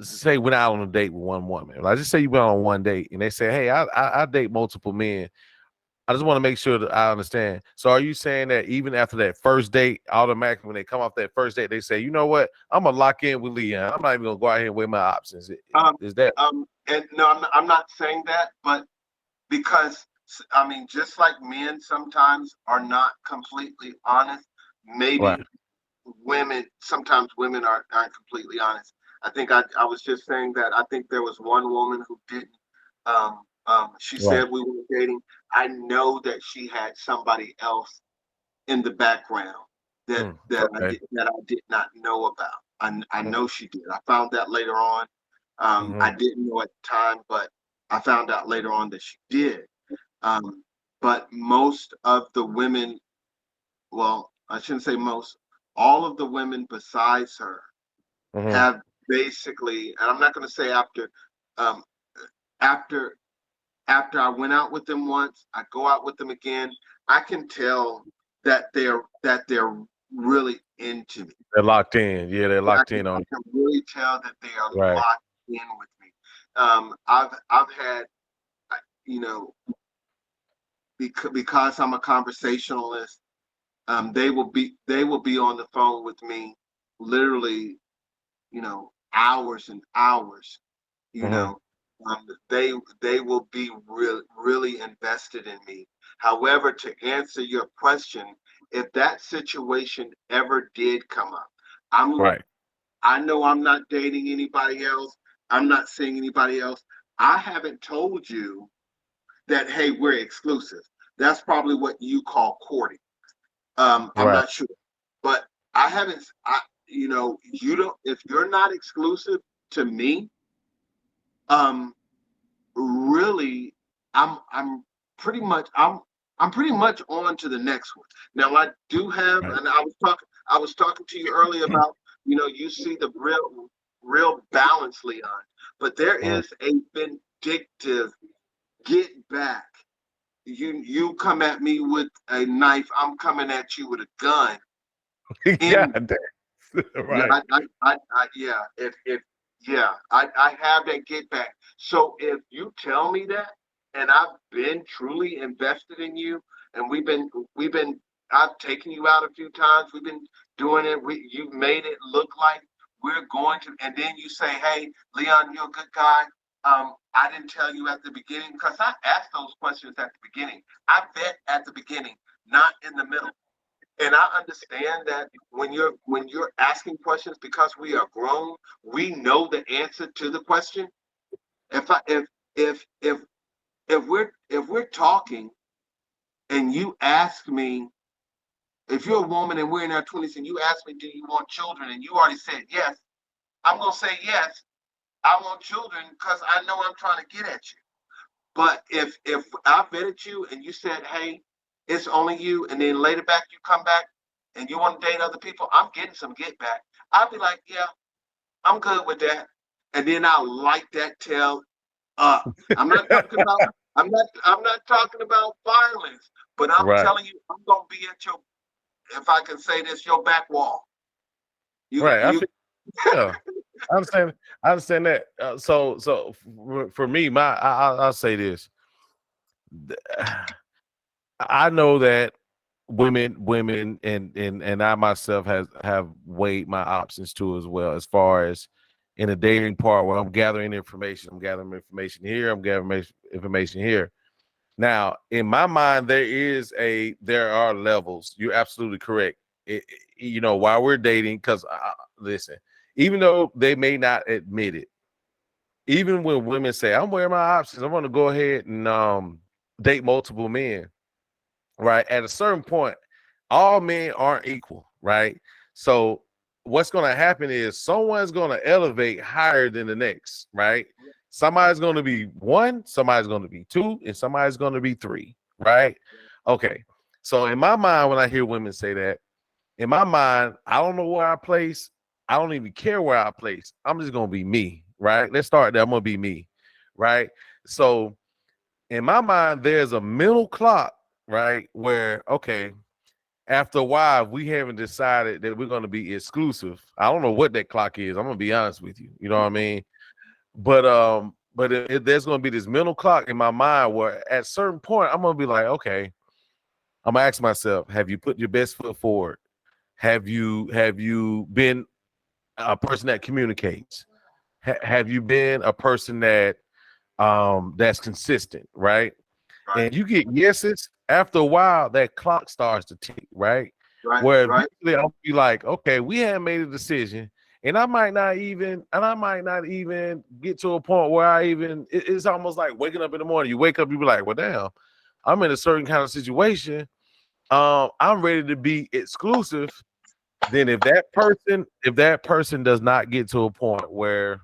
say went out on a date with one woman, like just say you went on one date, and they say, hey, I date multiple men. I just want to make sure that I understand. So are you saying that even after that first date, automatically when they come off that first date, they say, you know what, I'm gonna lock in with Leon. I'm not even gonna go out here and weigh my options. um, Is that and no, I'm not saying that, but because I mean, just like men sometimes are not completely honest, right? maybe sometimes women aren't completely honest. I think I was just saying that I think there was one woman who didn't. She Right. said we were dating. I know that she had somebody else in the background that Okay. that I did not know about. I Mm, know she did. I found that later on. I mhm, didn't know at the time, but I found out later on that she did. Um, but most of the women, well, I shouldn't say most, all of the women besides her mhm. have basically, and I'm not going to say after, um, after after I went out with them once, I go out with them again. I can tell that they're really into me. They're locked in. Yeah, they're I locked can in on I you. can really tell that they are Right. locked in with me. I've had, you know, because I'm a conversationalist. They will be on the phone with me, literally, hours and hours. You Hmm. know, they will be really invested in me. However, to answer your question, if that situation ever did come up, I'm Right. I know I'm not dating anybody else. I'm not seeing anybody else. I haven't told you that, hey, we're exclusive. That's probably what you call courting. I'm Right. not sure, but I haven't. You don't. If you're not exclusive to me, um, really, I'm pretty much I'm pretty much on to the next one. Now I do have, Right. and I was talking to you earlier about, you see the real balance, Leon, but there Mhm. is a vindictive get back. You come at me with a knife, I'm coming at you with a gun. Yeah. In Yeah, Right. yeah. If yeah, I have that get back. So if you tell me that, and I've been truly invested in you, and we've been I've taken you out a few times. We've been doing it. You've made it look like we're going to, and then you say, "Hey, Leon, you're a good guy." I didn't tell you at the beginning because I asked those questions at the beginning. I bet at the beginning, not in the middle. And I understand that when you're asking questions, because we are grown, we know the answer to the question. If I if we're talking and you ask me, if you're a woman and we're in our 20s and you ask me, do you want children? And you already said yes, I'm gonna say yes, I want children because I know I'm trying to get at you. But if I vetted you and you said, hey, it's only you, and then later back you come back and you want to date other people, I'm getting some get back. I'll be like, yeah, I'm good with that. And then I'll light that tail up. I'm not talking about I'm not talking about violence, but I'm Right. telling you, I'm gonna be at your, if I can say this, your back wall. You Right. I you feel. Yeah. I understand. I understand that. So for me, I'll say this. I know that women, and I myself have weighed my options too as well, as far as in the dating part where I'm gathering information. I'm gathering information here. I'm gathering information here. Now, in my mind, there are levels. You're absolutely correct. While we're dating, because listen, even though they may not admit it, even when women say, "I'm weighing my options, I want to go ahead and date multiple men," right? At a certain point, all men aren't equal, right? So what's going to happen is someone's going to elevate higher than the next, right? Somebody's going to be one, somebody's going to be two, and somebody's going to be three, right? Okay. So in my mind, when I hear women say that, in my mind, I don't know where I place. I don't even care where I place. I'm just going to be me, right? Let's start there. I'm going to be me, right? So in my mind, there's a mental clock, right? Where, okay, after a while, we haven't decided that we're going to be exclusive. I don't know what that clock is. I'm going to be honest with you. You know what I mean? But there's going to be this mental clock in my mind where at a certain point, I'm going to be like, okay, I'm going to ask myself, have you put your best foot forward? Have you been a person that communicates? Have you been a person that's consistent, right? right, And you get yeses, after a while, that clock starts to tick, right? right, Where right. eventually I'll be like, okay, we haven't made a decision. And I might not even get to a point where it's almost like waking up in the morning. You wake up, you be like, well, damn, I'm in a certain kind of situation. I'm ready to be exclusive. Then if that person does not get to a point where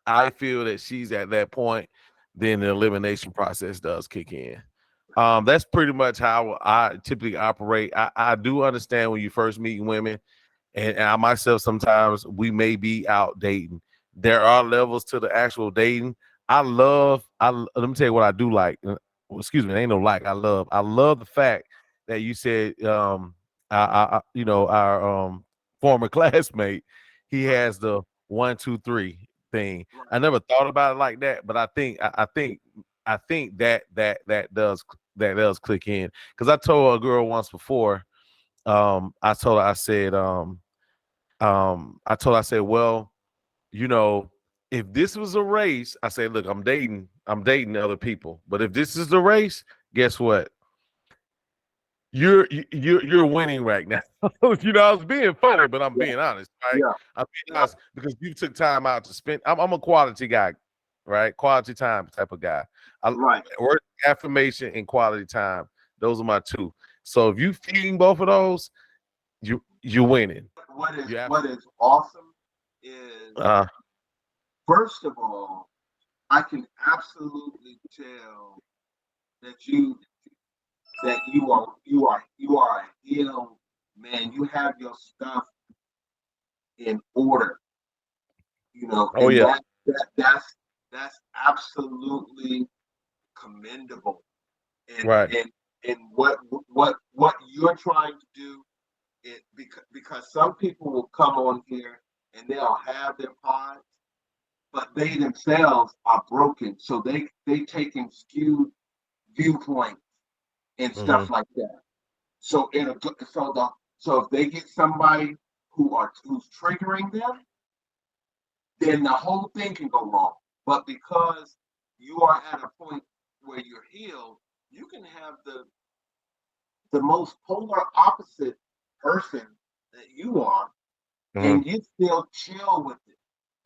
I feel that she's at that point, then the elimination process does kick in. That's pretty much how I typically operate. I do understand when you first meet women and I myself sometimes we may be out dating. There are levels to the actual dating. Let me tell you what I do like. Excuse me, ain't no like. I love the fact that you said our former classmate, he Right, has the 1, 2, 3 thing. right, I never thought about it like that, but I think that does click in, because I told a girl once before. I told her, I said, well, you know, if this was a race, I said, look, I'm dating other people, but if this is the race, guess what? You're winning right now. I was being funny, but I'm yeah, being honest, right? yeah, I'm being yeah, honest because you took time out to spend. I'm a quality guy, right? Quality time type of guy. I right. Work, affirmation, and quality time. Those are my two. So if you feeding both of those, you're winning. You What absolutely. is awesome is, Uh, first of all, I can absolutely tell that you are a healed man. You have your stuff in order, oh and yeah, that's absolutely commendable. And right. and and what you're trying to do, because some people will come on here and they'll have their pods, but they themselves are broken, so they taking skewed viewpoints and Hmm. stuff like that. So so if they get somebody who's triggering them, then the whole thing can go wrong. But because you are at a point where you're healed, you can have the most polar opposite person that you are, Hmm. and you still chill with it.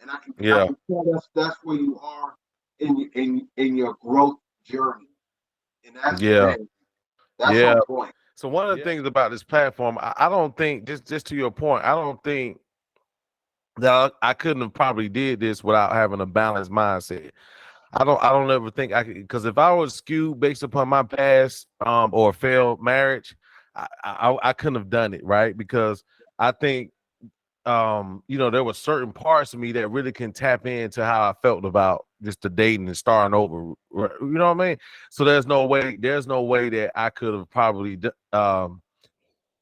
And I Yeah, can tell that's where you are in your growth journey. And that's, yeah, man, that's yeah. on point. So one of the things about this platform, I don't think, just to your point, I don't think that I couldn't have probably did this without having a balanced mindset. I don't ever think I could, because if I was skewed based upon my past or failed marriage, I couldn't have done it, right? Because I think there were certain parts of me that really can tap into how I felt about just the dating and starting over. You know what I mean? So there's no way that I could have probably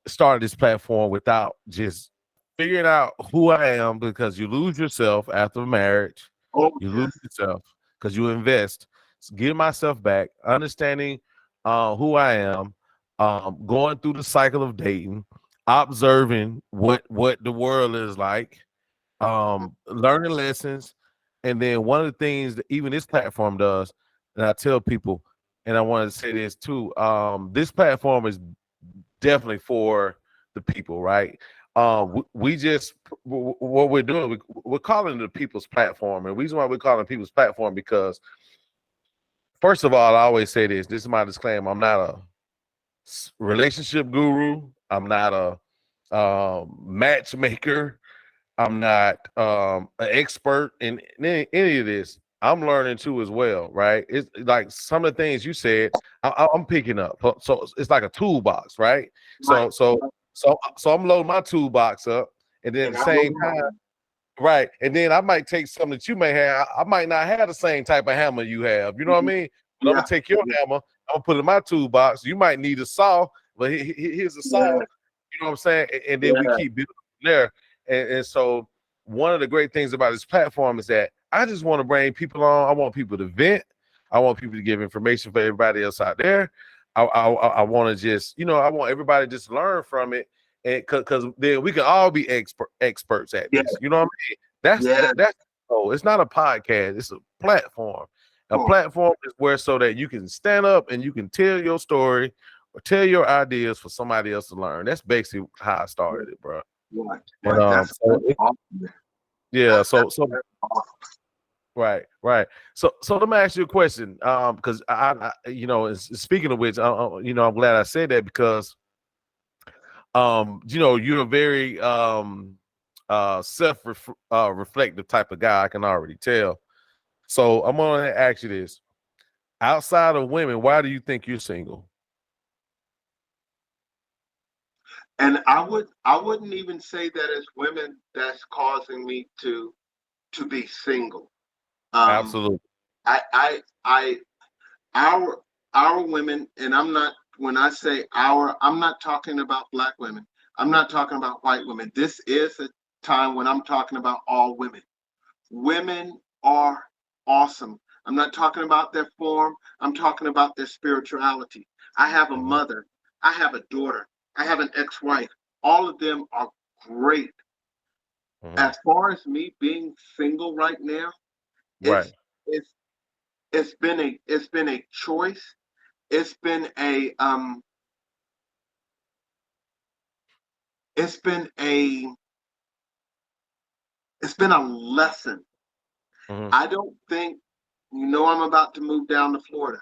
started this platform without just figuring out who I am, because you lose yourself after marriage. Oh You lose yes, yourself because you invest. So getting myself back, understanding who I am, going through the cycle of dating, observing what the world is like, learning lessons. And then one of the things that even this platform does, and I tell people, and I want to say this too, this platform is definitely for the people, right? We just what we're doing, we're calling it the people's platform. And the reason why we're calling it people's platform, because first of all, I always say this. This is my disclaimer. I'm not a relationship guru. I'm not a matchmaker. I'm not an expert in any of this. I'm learning too as well, right? It's like some of the things you said, I'm picking up. So it's like a toolbox, right? right. So so so I'm loading my toolbox up, and then at And the I same love time, that. right? And then I might take something that you may have. I might not have the same type of hammer you have. You know what I mean? But I'm gonna Yeah, take your yeah, hammer. I'm gonna put it in my toolbox. You might need a saw, but here's a saw. yeah, You know what I'm saying? And then we yeah, keep building from there. And so one of the great things about this platform is that I just want to bring people on. I want people to vent. I want people to give information for everybody else out there. I want to just, I want everybody to just learn from it, and because then we can all be experts at yeah, this. You know what I mean? That's yeah. that's oh, it's not a podcast. It's a platform. A Cool. platform is where so that you can stand up and you can tell your story or tell your ideas for somebody else to learn. That's basically how I started it, bro. Right, And right. That's awesome. Man. yeah, so That's awesome. right. So let me ask you a question. Because speaking of which, I'm glad I said that, because you're a very self reflective type of guy. I can already tell. So I'm gonna ask you this: outside of women, why do you think you're single? And I wouldn't even say that as women that's causing me to be single. Um, Absolutely. I our our women, and I'm not, when I say our, I'm not talking about black women. I'm not talking about white women. This is a time when I'm talking about all women. Women are awesome. I'm not talking about their form. I'm talking about their spirituality. I have a Mhm. mother. I have a daughter. I have an ex-wife. All of them are great. Mhm. As far as me being single right now, Right. it's it's it's been a choice. It's been a it's been a it's been a lesson. Mhm. I don't think, I'm about to move down to Florida.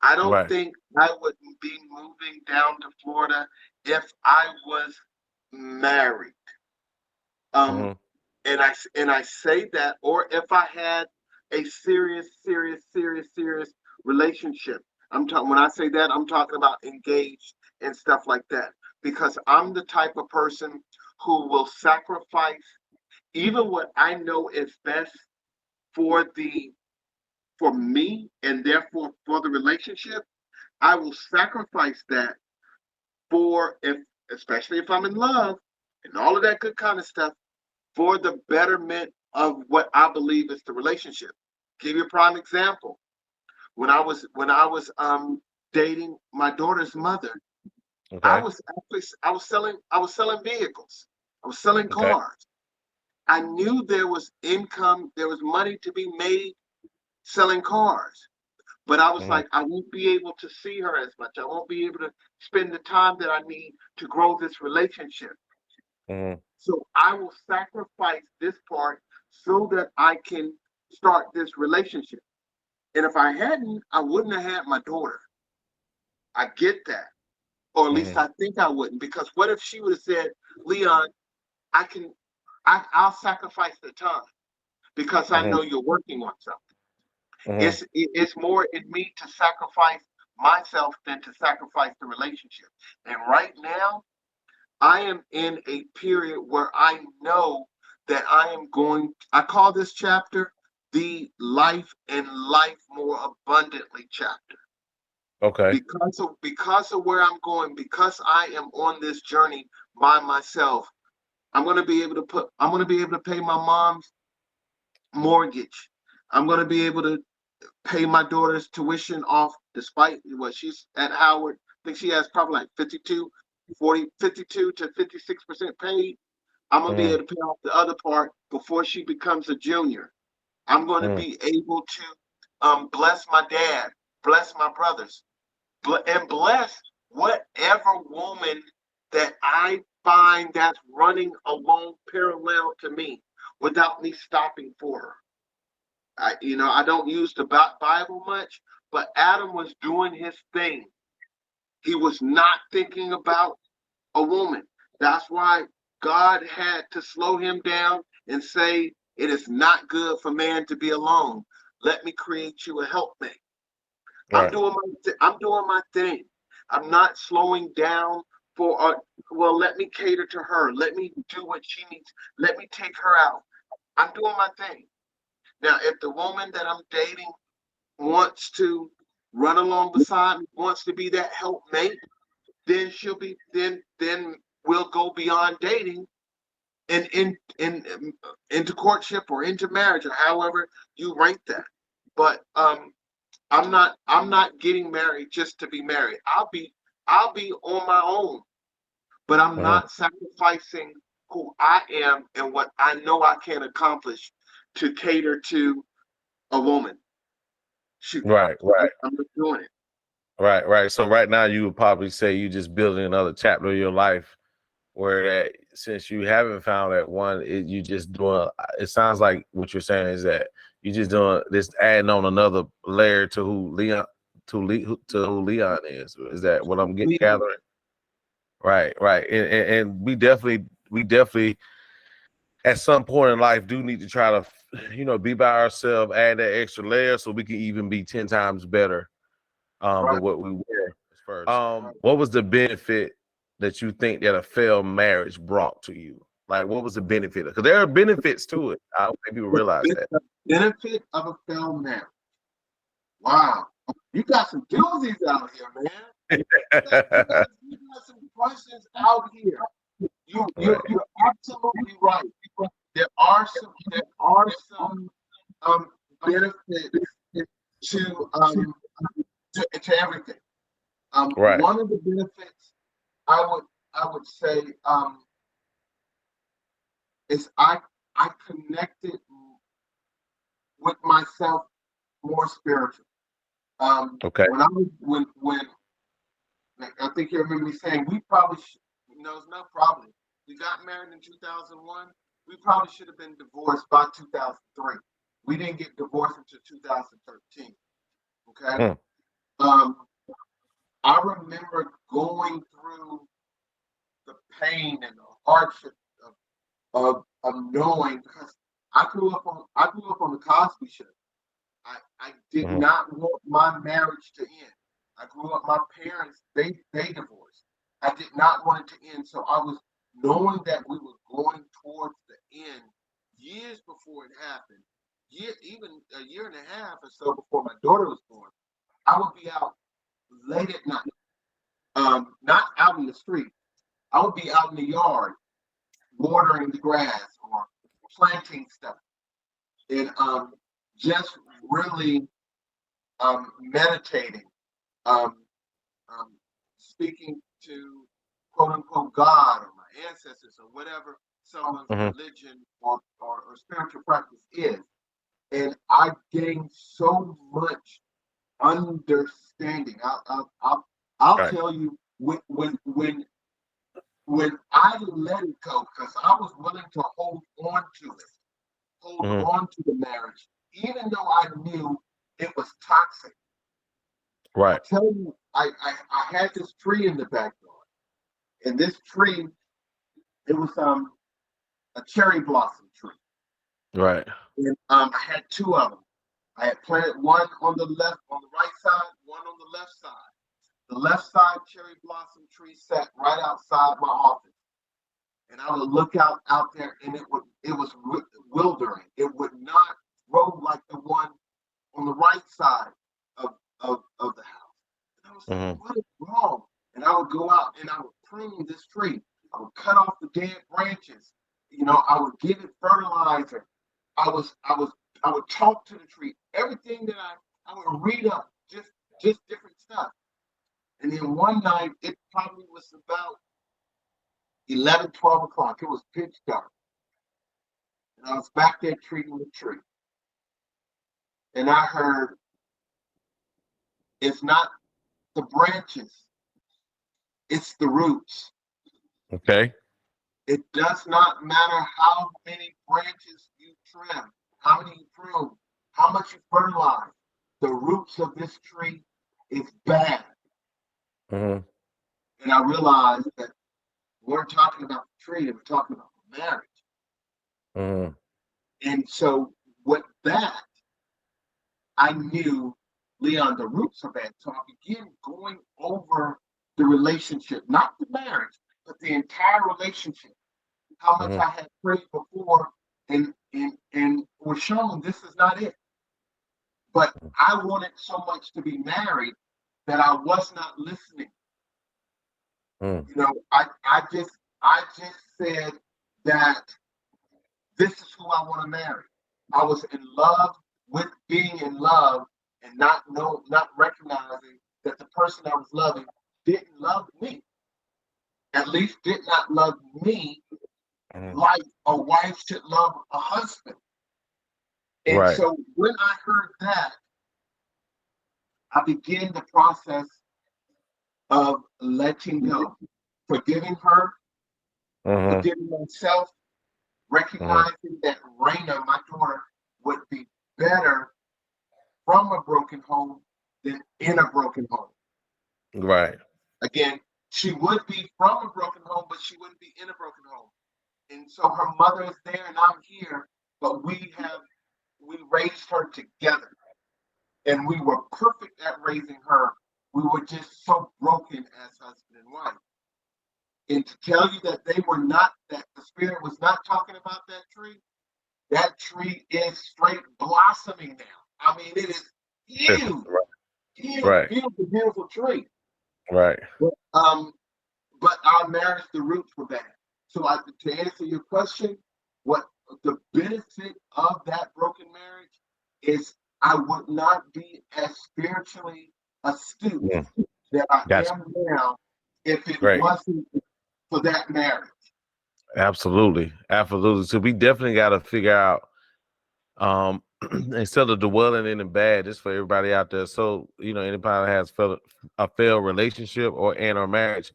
I don't Right. think I would be moving down to Florida if I was married. Um, Mhm. and I say that, or if I had a serious relationship. I'm talking When I say that, I'm talking about engaged and stuff like that. Because I'm the type of person who will sacrifice even what I know is best for the for me, and therefore for the relationship. I will sacrifice that for, if especially if I'm in love and all of that good kind of stuff, for the betterment of what I believe is the relationship. Give you a prime example. When I was dating my daughter's mother, Okay. I was selling vehicles. I was selling Okay. cars. I knew there was income, there was money to be made selling cars. But I was Mhm. like, I won't be able to see her as much. I won't be able to spend the time that I need to grow this relationship. Mhm. So I will sacrifice this part so that I can start this relationship. And if I hadn't, I wouldn't have had my daughter. I get that. Or at least Mhm. I think I wouldn't. Because what if she would have said, Leon, I can I'll sacrifice the time because I Mhm. know you're working on something. Mhm. It's more in me to sacrifice myself than to sacrifice the relationship. And right now, I am in a period where I know that I call this chapter the life and life more abundantly chapter. Okay. Because of where I'm going, because I am on this journey by myself, I'm going to be able to pay my mom's mortgage. I'm going to be able to pay my daughter's tuition off, despite what she's at Howard. I think she has probably like 52 to 56% paid. I'm going to be Mhm. able to pay off the other part before she becomes a junior. I'm going to Mhm. be able to bless my dad, bless my brothers, and bless whatever woman that I find that's running along parallel to me without me stopping for her. I don't use the Bible much, but Adam was doing his thing. He was not thinking about a woman. That's why God had to slow him down and say, "It is not good for man to be alone. Let me create you a helpmate." Right. I'm doing my thing. I'm not slowing down for well, let me cater to her. Let me do what she needs. Let me take her out. I'm doing my thing. Now, if the woman that I'm dating wants to run along beside me, wants to be that helpmate, then then we'll go beyond dating and into courtship or into marriage, or however you rank that. But I'm not getting married just to be married. I'll be on my own, but I'm Mhm. not sacrificing who I am and what I know I can accomplish to cater to a woman. Shoot, Right. Right. I'm just doing it. Right. Right. So right now you would probably say you just building another chapter of your life where that since you haven't found that one, you just doing. It sounds like what you're saying is that you just doing this, adding on another layer to who Leon to who Leon is. Is that what I'm gathering? Right, right, and we definitely at some point in life do need to try to be by ourselves, add that extra layer so we can even be 10 times better Right. than what we were first. What was the benefit? that you think that a failed marriage brought to you? Like, what was the benefit? Because there are benefits to it. I don't think people realize that. The benefit of a failed marriage. Wow, you got some doozies out here, man. You got some questions out here. You're absolutely right. There are some benefits to everything. Right. One of the benefits I would say is I connected with myself more spiritual. Okay. When I think you remember me saying we probably it's not probably, we got married in 2001. We probably should have been divorced by 2003. We didn't get divorced until 2013. Okay. I remember going through the pain and the hardship of knowing, because I grew up on the Cosby Show. I did not want my marriage to end. I grew up, my parents, they divorced. I did not want it to end. So I was knowing that we were going towards the end years before it happened, even a year and a half or so before my daughter was born. I would be out late at night, not out in the street. I would be out in the yard watering the grass or planting stuff, and just really meditating, um, speaking to quote unquote God or my ancestors or whatever someone's religion or spiritual practice is. And I gained so much understanding. I'll tell you, when I let it go, because I was willing to hold on to it, hold on to the marriage, even though I knew it was toxic. Right. I tell you, I had this tree in the backyard, and this tree, it was a cherry blossom tree. Right. And I had two of them. I had planted one on the right side, one on the left side. The left side cherry blossom tree sat right outside my office, and I would look out there, and it was wildering. It would not grow like the one on the right side of the house. And I was like, what is wrong? And I would go out and I would prune this tree. I would cut off the dead branches. I would give it fertilizer. I would talk to the tree. Everything that I would read up, just different stuff. And then one night, it probably was about 11, 12 o'clock. It was pitch dark. And I was back there treating the tree. And I heard, it's not the branches, it's the roots. Okay. It does not matter how many branches you trim, how many you prune, how much you fertilize. The roots of this tree is bad. And I realized that we're talking about the tree, we're talking about the marriage. And so with that, I knew, Leon, the roots are bad. So I began going over the relationship, not the marriage, but the entire relationship. How much I had prayed before and was shown this is not it. But I wanted so much to be married that I was not listening. I just said that this is who I want to marry. I was in love with being in love and not recognizing that the person I was loving didn't love me. At least did not love me like a wife should love a husband. And so when I heard that, I began the process of letting go, forgiving her, forgiving myself, recognizing that Raina, my daughter, would be better from a broken home than in a broken home. Right. Again, she would be from a broken home, but she wouldn't be in a broken home. And so her mother is there and I'm here, but we raised her together. And we were perfect at raising her. We were just so broken as husband and wife. And to tell you that they were not, that the spirit was not talking about that tree is straight blossoming now. I mean, it is huge, Right. huge, Right. beautiful, beautiful tree. Right. But our marriage, the roots were bad. So to answer your question, what the benefit of that broken marriage is, I would not be as spiritually astute Mm. that I Gotcha. am now if it Great. wasn't for that marriage. Absolutely. Absolutely. So we definitely got to figure out, instead of dwelling in the bad, just for everybody out there. So, anybody that has a failed relationship or marriage,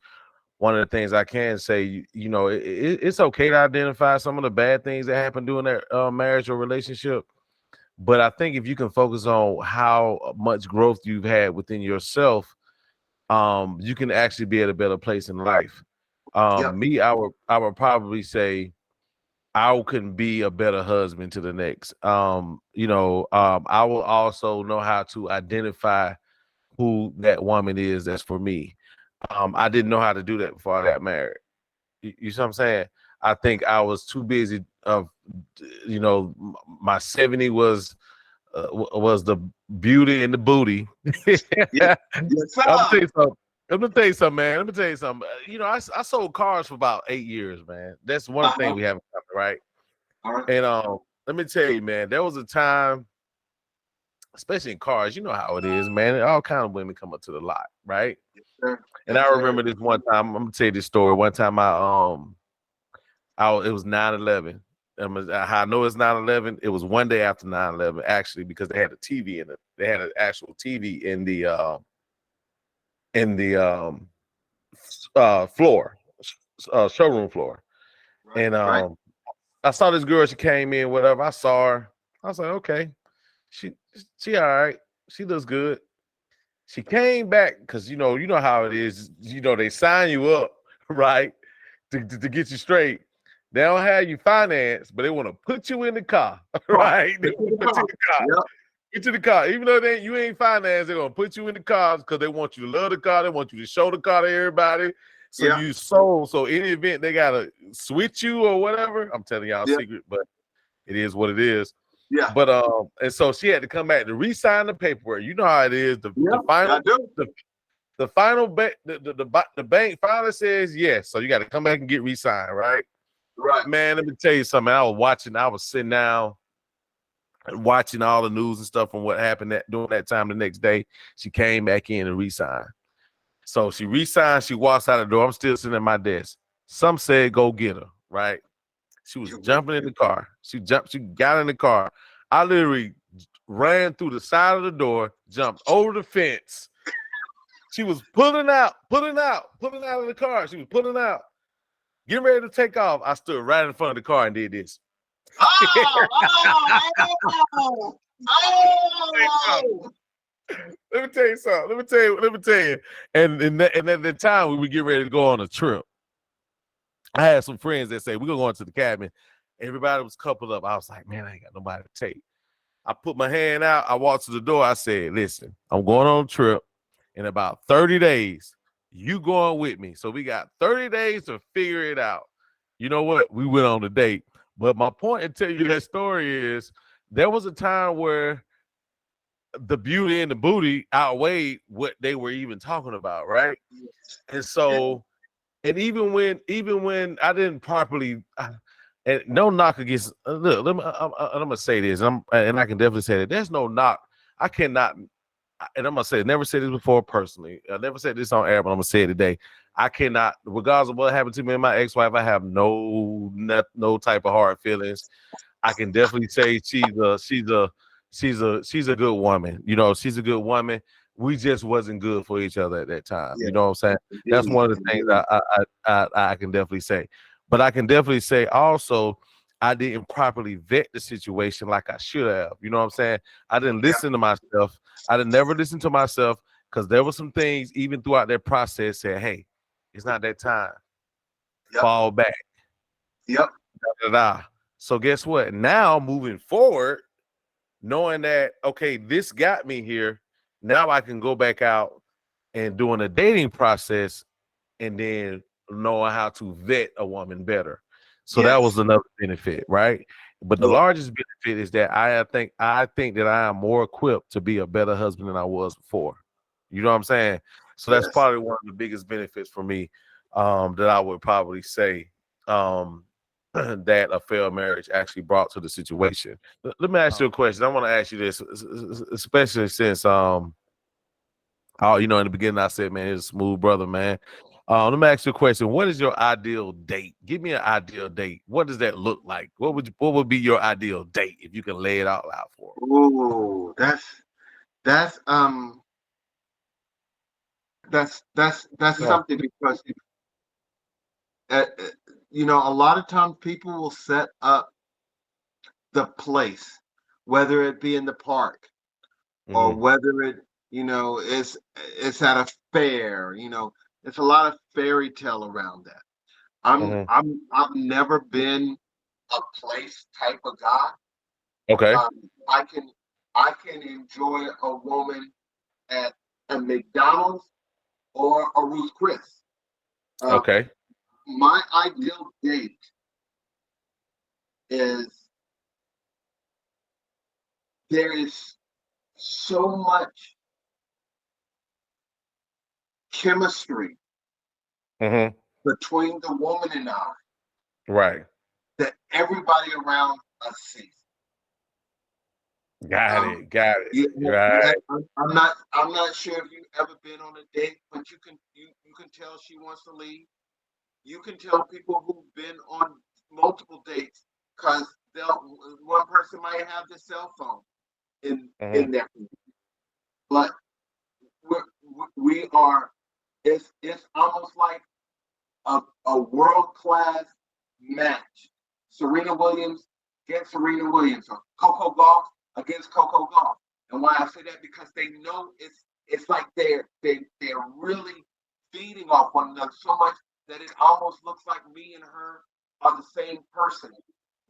one of the things I can say, it's okay to identify some of the bad things that happen during that marriage or relationship. But I think if you can focus on how much growth you've had within yourself, you can actually be at a better place in life. Yep. Me, I would probably say I can be a better husband to the next. I will also know how to identify who that woman is that's for me. I didn't know how to do that before I got married. You see what I'm saying? I think I was too busy of, my 70 was the beauty and the booty. Yes, yes, I'm gonna tell sir. you something. I'm gonna tell you something, man. Let me tell you something. I sold cars for about 8 years, man. That's one thing Uh-huh. we have in common, right? All right. And let me tell you, man, there was a time, especially in cars, you know how it is, man. All kind of women come up to the lot, right? Yes, sir. And Yes, I sir. remember this one time. I'm gonna tell you this story. One time, it was 9/11. How I know it's 9/11. It was one day after 9/11, actually, because they had a TV in it. They had an actual TV in the floor, showroom floor. Right, And right. I saw this girl. She came in, whatever. I saw her. I was like, okay, she she all right. She looks good. She came back because you know how it is. They sign you up, right, to get you straight. They don't have you finance, but they want to put you in the car, Car. right? They Get to want to the put you car. in the car. Yep. Get to the car. Even though you ain't financed, they're gonna put you in the car because they want you to love the car. They want you to show the car to everybody. So Yeah. you sold. So any event they gotta switch you or whatever. I'm telling y'all a Yeah. secret, but it is what it is. Yeah. But and so she had to come back to re-sign the paperwork. You know how it is. The Yeah. I final do. the final the bank finally says yes. So you got to come back and get re-signed, right? Right. Man, let me tell you something. I was sitting down and watching all the news and stuff from what happened during that time the next day. She came back in and re-signed. So she re-signed, she walks out the door. I'm still sitting at my desk. Some said go get her, right? She was jumping in the car. She got in the car. I literally ran through the side of the door, jumped over the fence. She was pulling out of the car. She was pulling out, getting ready to take off. I stood right in front of the car and did this. Oh, oh, oh. Let me tell you something. Let me tell you. And at the time we would get ready to go on a trip. I had some friends that say we're gonna go into the cabin. Everybody was coupled up. I was like, man, I ain't got nobody to take. I put my hand out. I walked to the door. I said, listen, I'm going on a trip in about 30 days. You going with me. So we got 30 days to figure it out. You know what? We went on a date. But my point in telling you that story is there was a time where the beauty and the booty outweighed what they were even talking about, right? And so, and even when I didn't properly, and no knock against. Look, I'm gonna say this, and I can definitely say that there's no knock. I cannot, and I'm gonna say, never said this before personally. I never said this on air, but I'm gonna say it today. I cannot, regardless of what happened to me and my ex-wife, I have no type of hard feelings. I can definitely say she's a good woman. She's a good woman. We just wasn't good for each other at that time. Yeah. You know what I'm saying? That's Indeed. one of the things I can definitely say. But I can definitely say also I didn't properly vet the situation like I should have. You know what I'm saying? I didn't Yeah. listen to myself. I didn't never listen to myself because there were some things even throughout that process said, hey, it's not that time. Yep. Fall back. Yep. Da, da, da. So guess what? Now moving forward, knowing that, okay, this got me here. Now I can go back out and doing a dating process and then knowing how to vet a woman better. So that was Yes. another benefit, right? But the Yeah. largest benefit is that I think that I am more equipped to be a better husband than I was before. You know what I'm saying? So that's Yes. probably one of the biggest benefits for me, that I would probably say, um, that a failed marriage actually brought to the situation. Let me ask you a question. I want to ask you this, especially since oh, in the beginning I said, man, he's a smooth brother, man. Let me ask you a question. What is your ideal date? Give me an ideal date. What does that look like? What would be your ideal date if you can lay it out loud for Oh, that's that's them? something because a lot of times people will set up the place, whether it be in the park or Mm-hmm. whether it's at a fair. It's a lot of fairy tale around that. Mm-hmm. I've never been a place type of guy. Okay. Um, I can I can enjoy a woman at a McDonald's or a Ruth Chris. Uh, Okay. my ideal date is there is so much chemistry Mm-hmm. between the woman and I Right. that everybody around us sees. Got Um, it. Got it. yeah, Right. I'm not sure if you've ever been on a date, but you can tell she wants to leave. You can tell people who've been on multiple dates because they'll one person might have their cell phone in Mm-hmm. their, but we're, we are. It's almost like a world class match. Serena Williams against Serena Williams, or Coco Golf against Coco Golf. And why I say that because they know it's like they're really feeding off one another so much that it almost looks like me and her are the same person.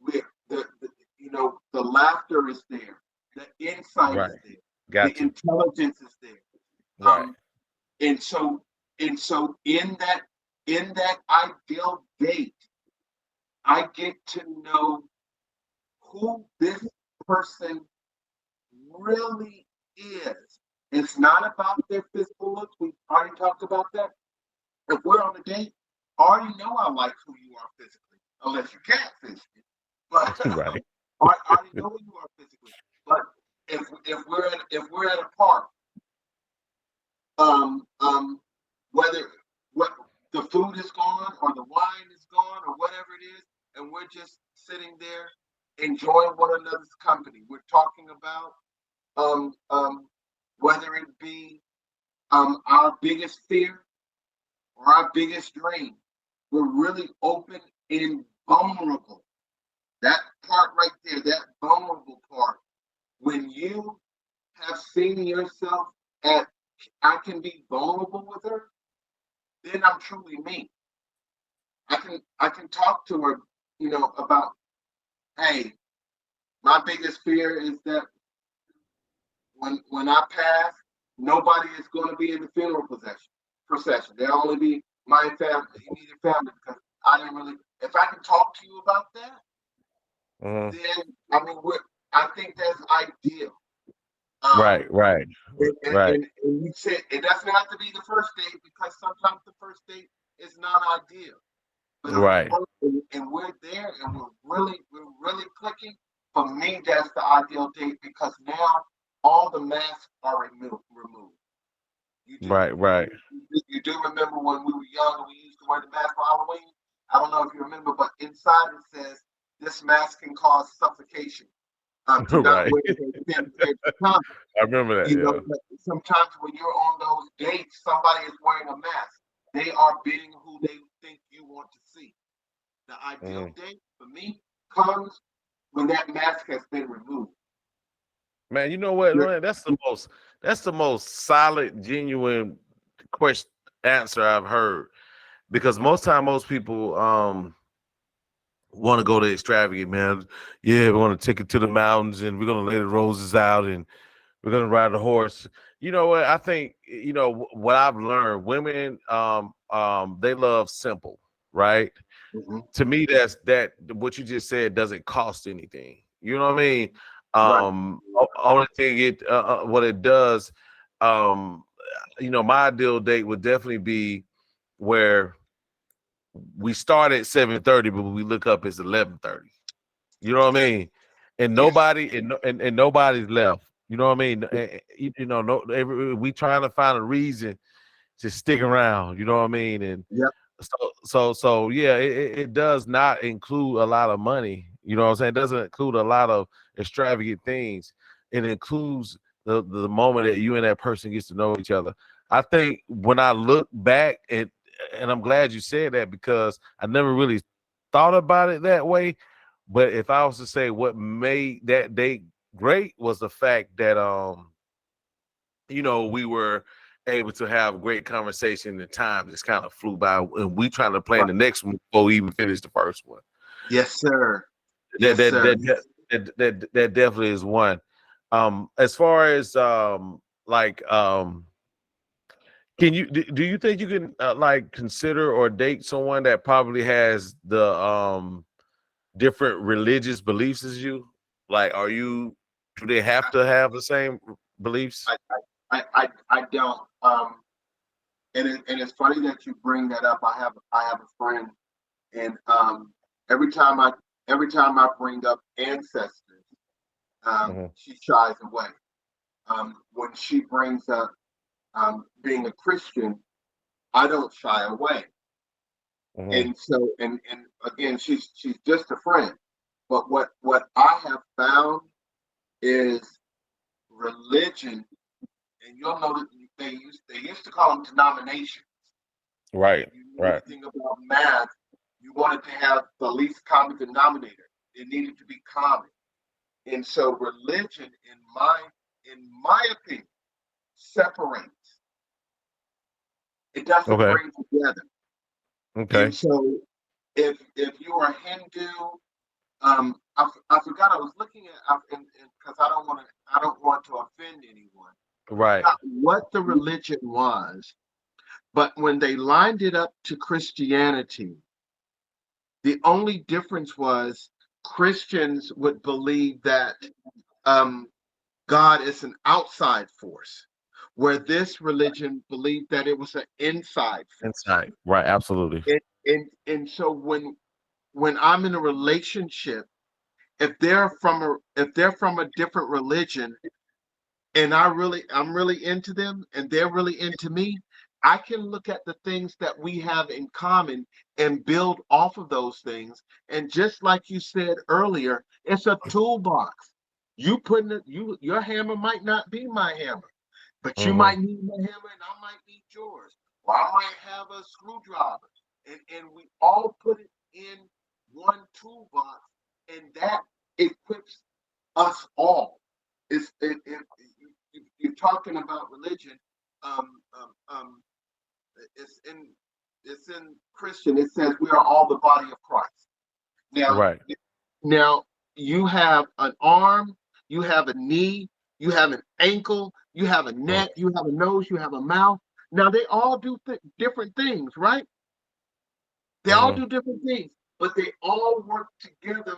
With the laughter is there, the insight Right. is there, the Got you. intelligence is there. Right. Um, and so in that ideal date, I get to know who this person really is. It's not about their physical looks. We already talked about that. If we're on a date, I already know I like who you are physically, unless you catfish me. But Right. I already know who you are physically. But if we're at a park, um, um, whether what the food is gone or the wine is gone or whatever it is, and we're just sitting there enjoying one another's company. We're talking about um, um, whether it be our biggest fear or our biggest dream. We're really open and vulnerable. That part right there, that vulnerable part, when you have seen yourself at I can be vulnerable with her, then I'm truly me. I can talk to her, about, hey, my biggest fear is that when I pass, nobody is going to be in the funeral procession. There'll only be my family, immediate family, because I didn't really. If I can talk to you about that, Mm-hmm. then I mean, I think that's ideal. Right. Um, Right. and, and, Right. and and you said it doesn't have to be the first date because sometimes the first date is not ideal. But if Right. and we're there and we're really clicking, for me that's the ideal date because now all the masks are removed. You do Right. Right. you do remember when we were young and we used to wear the mask for Halloween? I don't know if you remember, but inside it says this mask can cause suffocation. Do not Right. wear it for extended periods of time. I remember that. Yeah. But sometimes when you're on those dates, somebody is wearing a mask. They are being who they think you want to see. The ideal Mhm. date for me comes when that mask has been removed. Man, you know what, You're- man? That's the most solid, genuine question answer I've heard. Because most people want to go to extravagant, man. Yeah, we want to take it to the mountains and we're gonna lay the roses out and We're gonna ride the horse. You know what? I think what I've learned. Women, they love simple, right? Hmm. To me, that's that. What you just said doesn't cost anything. You know what I mean? Right. Only thing what it does, um, my ideal date would definitely be where we start at 7:30, but we look up it's 11:30. You know what I mean? And Yes. and nobody's left. You know what I mean? No, we trying to find a reason to stick around. You know what I mean? And Yep. so yeah, it does not include a lot of money. You know what I'm saying? It doesn't include a lot of extravagant things. It includes the moment that you and that person gets to know each other. I think when I look back and I'm glad you said that because I never really thought about it that way. But if I was to say what made that date great was the fact that we were able to have great conversation and time just kind of flew by and we trying to plan Right. the next one before we even finish the first one. Yes, sir. That Yes, that sir. that that that definitely is one. As far as like can you do you think you can like consider or date someone that probably has the different religious beliefs as you? Like do they have to have the same beliefs? I, I don't. And it's funny that you bring that up. I have a friend, and every time I every time I bring up ancestors, Hmm. she shies away. When she brings up being a Christian, I don't shy away. Hmm. And again, she's just a friend. But what I have found is religion, and you'll know that they used to call them denominations. Right, If you knew right. anything about math, you wanted to have the least common denominator. It needed to be common. And so religion, in my opinion, separates. It doesn't Okay, bring together. And okay. so if you are Hindu, I forgot I was looking at because I don't want to offend anyone. I Right. forgot what the religion was, but when they lined it up to Christianity, the only difference was Christians would believe that um, God is an outside force, where this religion believed that it was an inside force. Inside. Right, absolutely. And so when I'm in a relationship, if they're from a different religion, and I'm really into them and they're really into me, I can look at the things that we have in common and build off of those things. And just like you said earlier, it's a toolbox. Your hammer might not be my hammer, but you Hmm. might need my hammer and I might need yours. Or I might have a screwdriver. And we all put it in one toolbox, and that equips us all. You're talking about religion. Um, um, um, it's in Christian. It says we are all the body of Christ. Now, Right. now you have an arm, you have a knee, you have an ankle, you have a Mhm. neck, you have a nose, you have a mouth. Now they all do different things, right? They all Mhm. do different things, but they all work together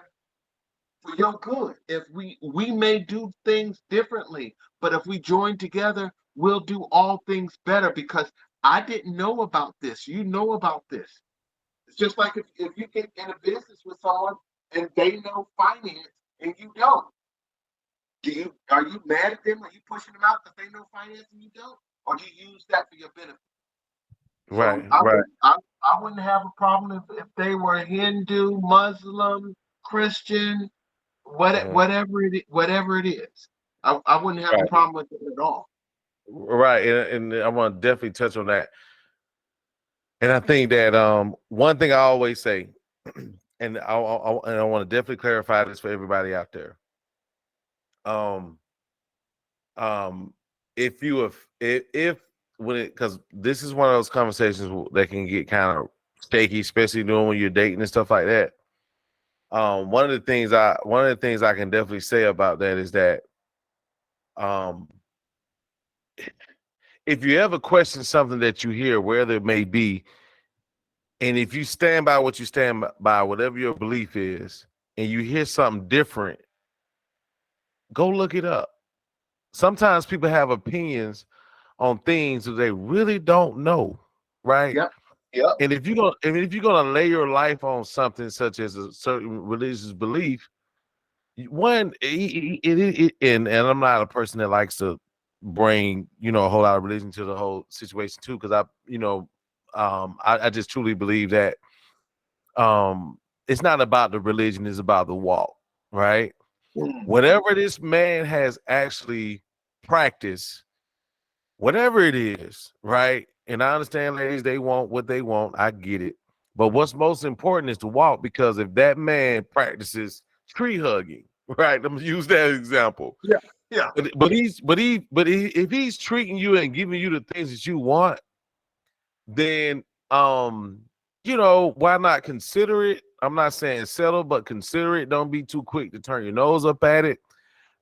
for your good. If we may do things differently, but if we join together, we'll do all things better because I didn't know about this. You know about this. It's just like if you get in a business with someone and they know finance and you don't. Are you mad at them? Are you pushing them out because they know finance and you don't? Or do you use that for your benefit? So Right, I right. would I wouldn't have a problem if they were Hindu, Muslim, Christian, Mhm. whatever it is. I wouldn't have a Right, problem with it at all. right. And I want to definitely touch on that. And I think that one thing I always say, and I want to definitely clarify this for everybody out there. Um, um, if when it because this is one of those conversations that can get kind of shaky, especially doing when you're dating and stuff like that. One of the things I can definitely say about that is that um, if you ever question something that you hear, whether it may be, and if you stand by what you stand by, whatever your belief is, and you hear something different, go look it up. Sometimes people have opinions on things that they really don't know, right? Yep. Yep. And if you're gonna lay your life on something such as a certain religious belief, one, and I'm not a person that likes to bring a whole lot of religion to the whole situation too, because I just truly believe that it's not about the religion, it's about the walk, right? Mm. Whatever this man has actually practiced, whatever it is, right? And I understand, ladies, they want what they want. I get it. But what's most important is to walk, because if that man practices tree hugging, right? Let me use that example. Yeah. Yeah. If he's treating you and giving you the things that you want, then why not consider it? I'm not saying settle, but consider it. Don't be too quick to turn your nose up at it,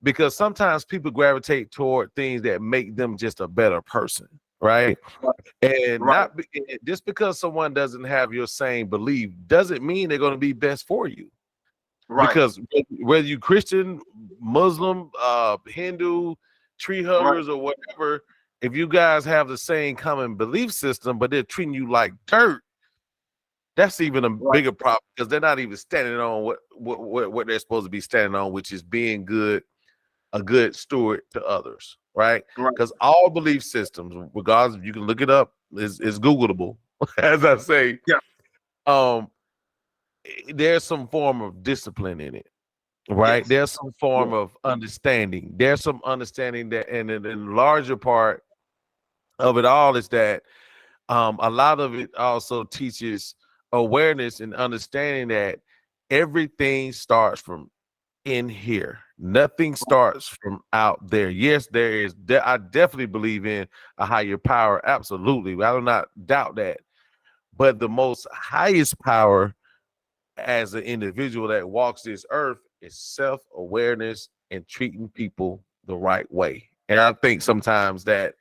because sometimes people gravitate toward things that make them just a better person, right? And Right. just because someone doesn't have your same belief doesn't mean they're going to be best for you. Right. Because whether you Christian, Muslim, Hindu, tree Right. huggers, or whatever, if you guys have the same common belief system, but they're treating you like dirt, that's even a Right. bigger problem, because they're not even standing on what they're supposed to be standing on, which is being a good steward to others, right? Right. Because all belief systems, regardless, you can look it up, is Googleable, as I say. Yeah. Um, there's some form of discipline in it, right? Yes. There's some Yeah. form of understanding. There's some understanding that, and the larger part of it all is that a lot of it also teaches awareness and understanding that everything starts from in here. Nothing starts from out there. Yes, there is. I definitely believe in a higher power. Absolutely. I do not doubt that. But the most highest power as an individual that walks this earth is self-awareness and treating people the right way. And I think sometimes that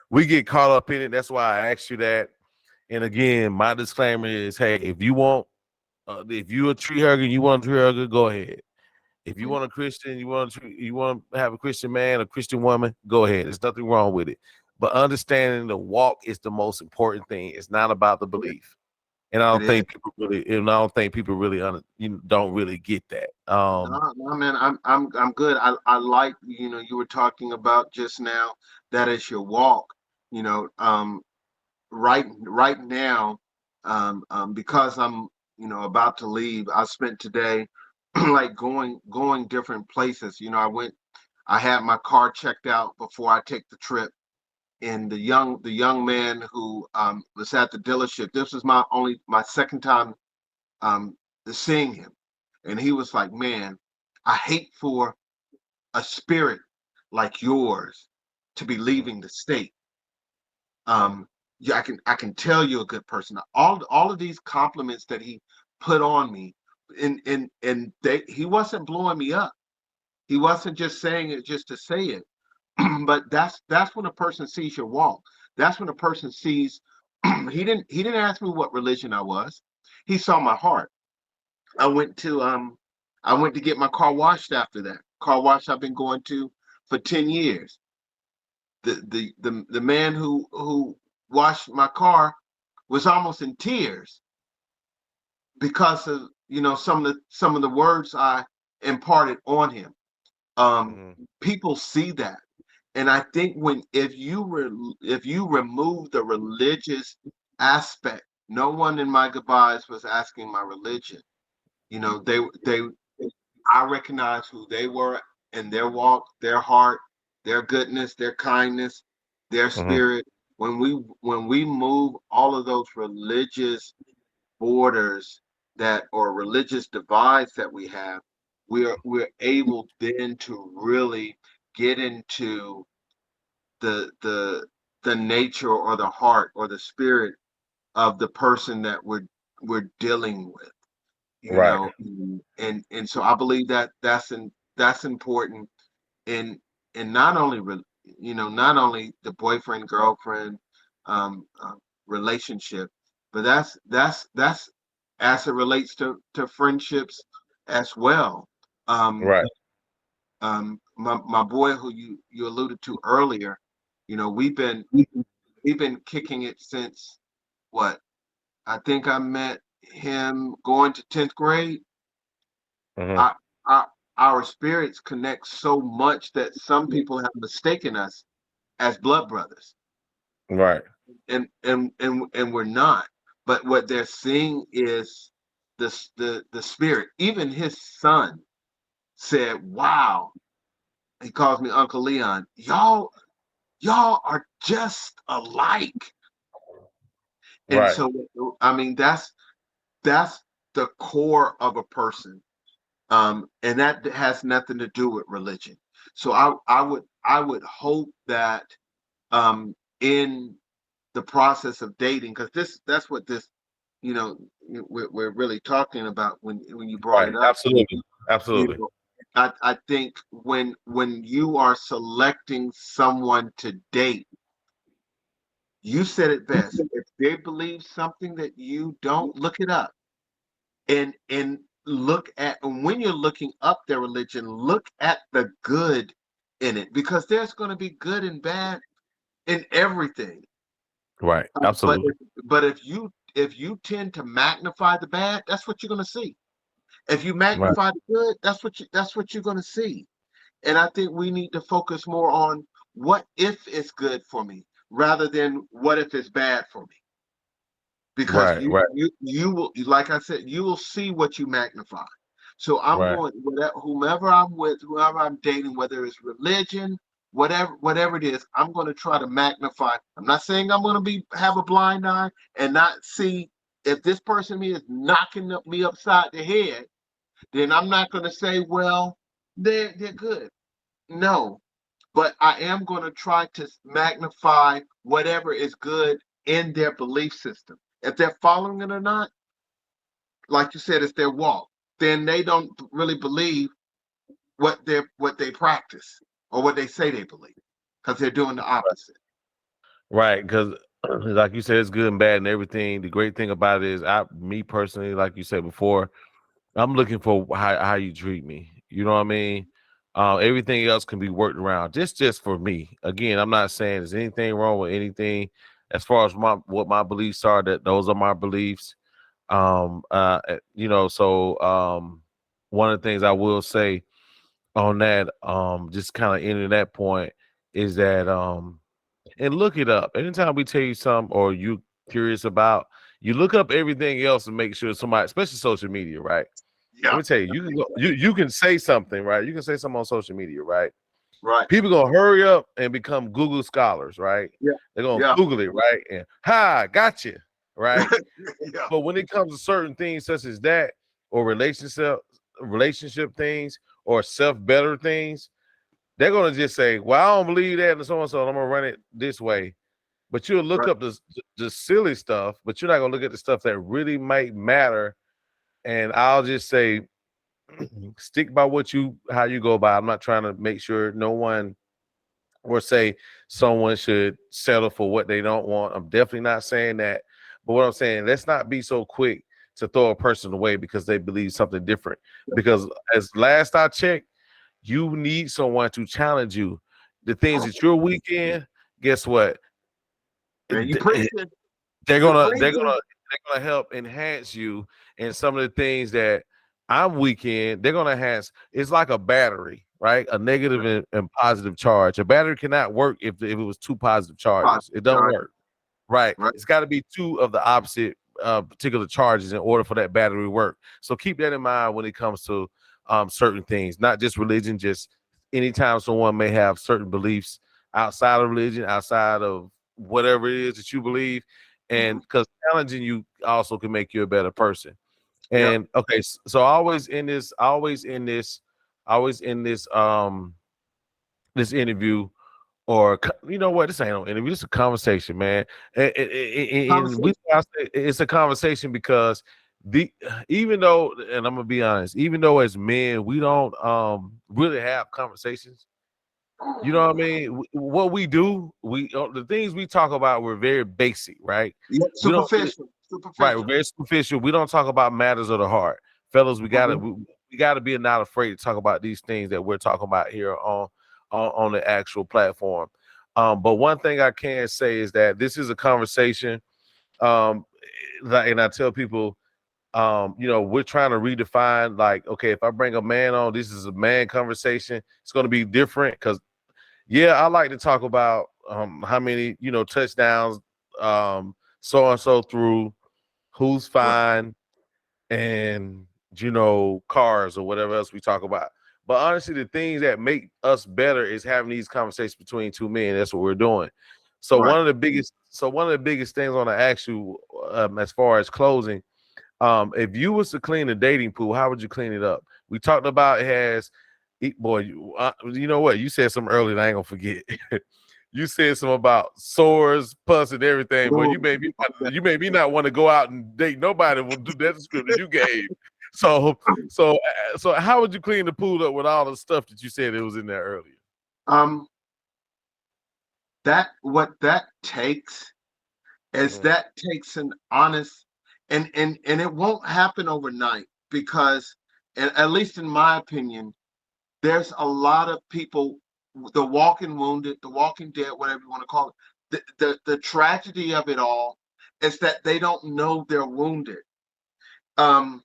we get caught up in it. That's why I asked you that. And again, my disclaimer is, hey, if you're a tree hugger, you want a tree hugger, go ahead. If you want a Christian, you want to have a Christian man, a Christian woman, go ahead. There's nothing wrong with it. But understanding the walk is the most important thing. It's not about the belief. And It is. I don't think people really don't really get that. No, no, man, I'm good. I like, you were talking about just now, that is your walk. You know, right now, because I'm, about to leave, I spent today like going different places. I had my car checked out before I take the trip, and the young man who was at the dealership, this was my second time um seeing him, and he was like, man, I hate for a spirit like yours to be leaving the state. Yeah, I can tell you're a good person. All of these compliments that he put on me, and he wasn't blowing me up. He wasn't just saying it just to say it. But that's when a person sees your walk. That's when a person sees. He didn't ask me what religion I was. He saw my heart. I went to get my car washed after that. Car wash I've been going to for 10 years. The man who washed my car was almost in tears because of some of the words I imparted on him. Mhm. People see that, and I think if you remove the religious aspect, no one in my goodbyes was asking my religion. They I recognize who they were in their walk, their heart, their goodness, their kindness, their Mhm. spirit. When we move all of those religious borders that or religious divides that we have, we're able then to really get into the nature or the heart or the spirit of the person that we're dealing with. Right. And so I believe that that's important, and not only not only the boyfriend girlfriend um, uh, relationship, but that's as it relates to friendships as well. Um, Right. my boy who you alluded to earlier, we've been kicking it since what? I think I met him going to 10th grade. Hmm. I, I, our spirits connect so much that some people have mistaken us as blood brothers, Right. and we're not. But what they're seeing is the spirit. Even his son said, "Wow." He calls me Uncle Leon. Y'all are just alike. And Right. so, I mean, that's the core of a person, and that has nothing to do with religion. So I would hope that, in the process of dating, because that's what this, you know we're really talking about when you brought Right. it up. Absolutely. You Absolutely. know, I think when you are selecting someone to date, you said it best. If they believe something that you don't, look it up, and look at, and when you're looking up their religion, look at the good in it, because there's going to be good and bad in everything. Right. But Absolutely. if you tend to magnify the bad, that's what you're going to see. If you Right. magnify the good, that's what you're going to see. And I think we need to focus more on what if it's good for me, rather than what if it's bad for me. Because Right. Right. you will, like I said, you will see what you magnify. So I'm Right. going, whomever I'm with, whoever I'm dating, whether it's religion, whatever it is, I'm going to try to magnify. I'm not saying I'm going to be have a blind eye and not see. If this person is knocking me upside the head, then I'm not going to say, well, they're good. No, but I am going to try to magnify whatever is good in their belief system. If they're following it or not, like you said, it's their walk. Then they don't really believe what they practice, or what they say they believe, because they're doing the opposite. Right. Because, like you said, it's good and bad and everything. The great thing about it is, me personally, like you said before, I'm looking for how you treat me. You know what I mean? Everything else can be worked around. Just for me. Again, I'm not saying there's anything wrong with anything. As far as what my beliefs are, that those are my beliefs. So one of the things I will say on that, just kind of ending that point, is that and look it up. Anytime we tell you something or you curious about, you look up everything else and make sure somebody, especially social media, right? Let Yeah, me tell you, you can go, you can say something, right? You can say something on social media, right? right. People gonna hurry up and become Google scholars, right? Yeah, They're gonna yeah, Google it, right? And gotcha, right? yeah. But when it comes to certain things such as that, or relationship things, or self-better things, they're gonna just say, "Well, I don't believe that," and so and so. I'm gonna run it this way. But you'll look Right, up the silly stuff, but you're not gonna look at the stuff that really might matter. And I'll just say, stick by how you go by. I'm not trying to make sure no one, or say someone should settle for what they don't want. I'm definitely not saying that. But what I'm saying, let's not be so quick to throw a person away because they believe something different. Because as last I checked, you need someone to challenge you. The things that you're weak in, guess what? man. You preaching. they're You're gonna they're preaching. gonna they're gonna help enhance you. And some of the things that I'm weak in, they're gonna enhance. It's like a battery, right? A negative and positive charge. A battery cannot work if it was two positive charges. It Positive don't charge. work. Right. Right. It's got to be two of the opposite particular charges in order for that battery to work. So keep that in mind when it comes to certain things, not just religion, just anytime someone may have certain beliefs outside of religion, outside of whatever it is that you believe. Hmm. And because challenging you also can make you a better person. Yeah. And okay, so I always in this interview, or you know what? This ain't no interview. This is a conversation, man. And Conversation. I say it's a conversation because the even though, and I'm gonna be honest, even though as men we don't really have conversations, You know what I mean? What we do, the things we talk about, we're very basic, right? Yeah, We don't really, superficial, right? We're superficial. very superficial. We don't talk about matters of the heart, fellas. Mhm. We gotta be not afraid to talk about these things that we're talking about here on the actual platform. But one thing I can say is that this is a conversation. Um, and I tell people, we're trying to redefine, like, okay, if I bring a man on, this is a man conversation. It's going to be different because, yeah, I like to talk about how many, touchdowns so and so through, who's Right, fine, and cars or whatever else we talk about. But honestly, the things that make us better is having these conversations between two men. That's what we're doing. So right. one of the biggest things on the actual, as far as closing, if you was to clean the dating pool, how would you clean it up? We talked about it has, boy, you know what? You said something earlier that I ain't gonna forget. You said something about sores, pus, and everything. Well, Ooh, you made me not want to go out and date nobody will do that description you gave. So, so how would you clean the pool up with all the stuff that you said it was in there earlier? Um, what that takes is Mm-hmm. that takes an honest, and it won't happen overnight because, and at least in my opinion, there's a lot of people, the walking wounded, the walking dead, whatever you want to call it. The tragedy of it all is that they don't know they're wounded. Um,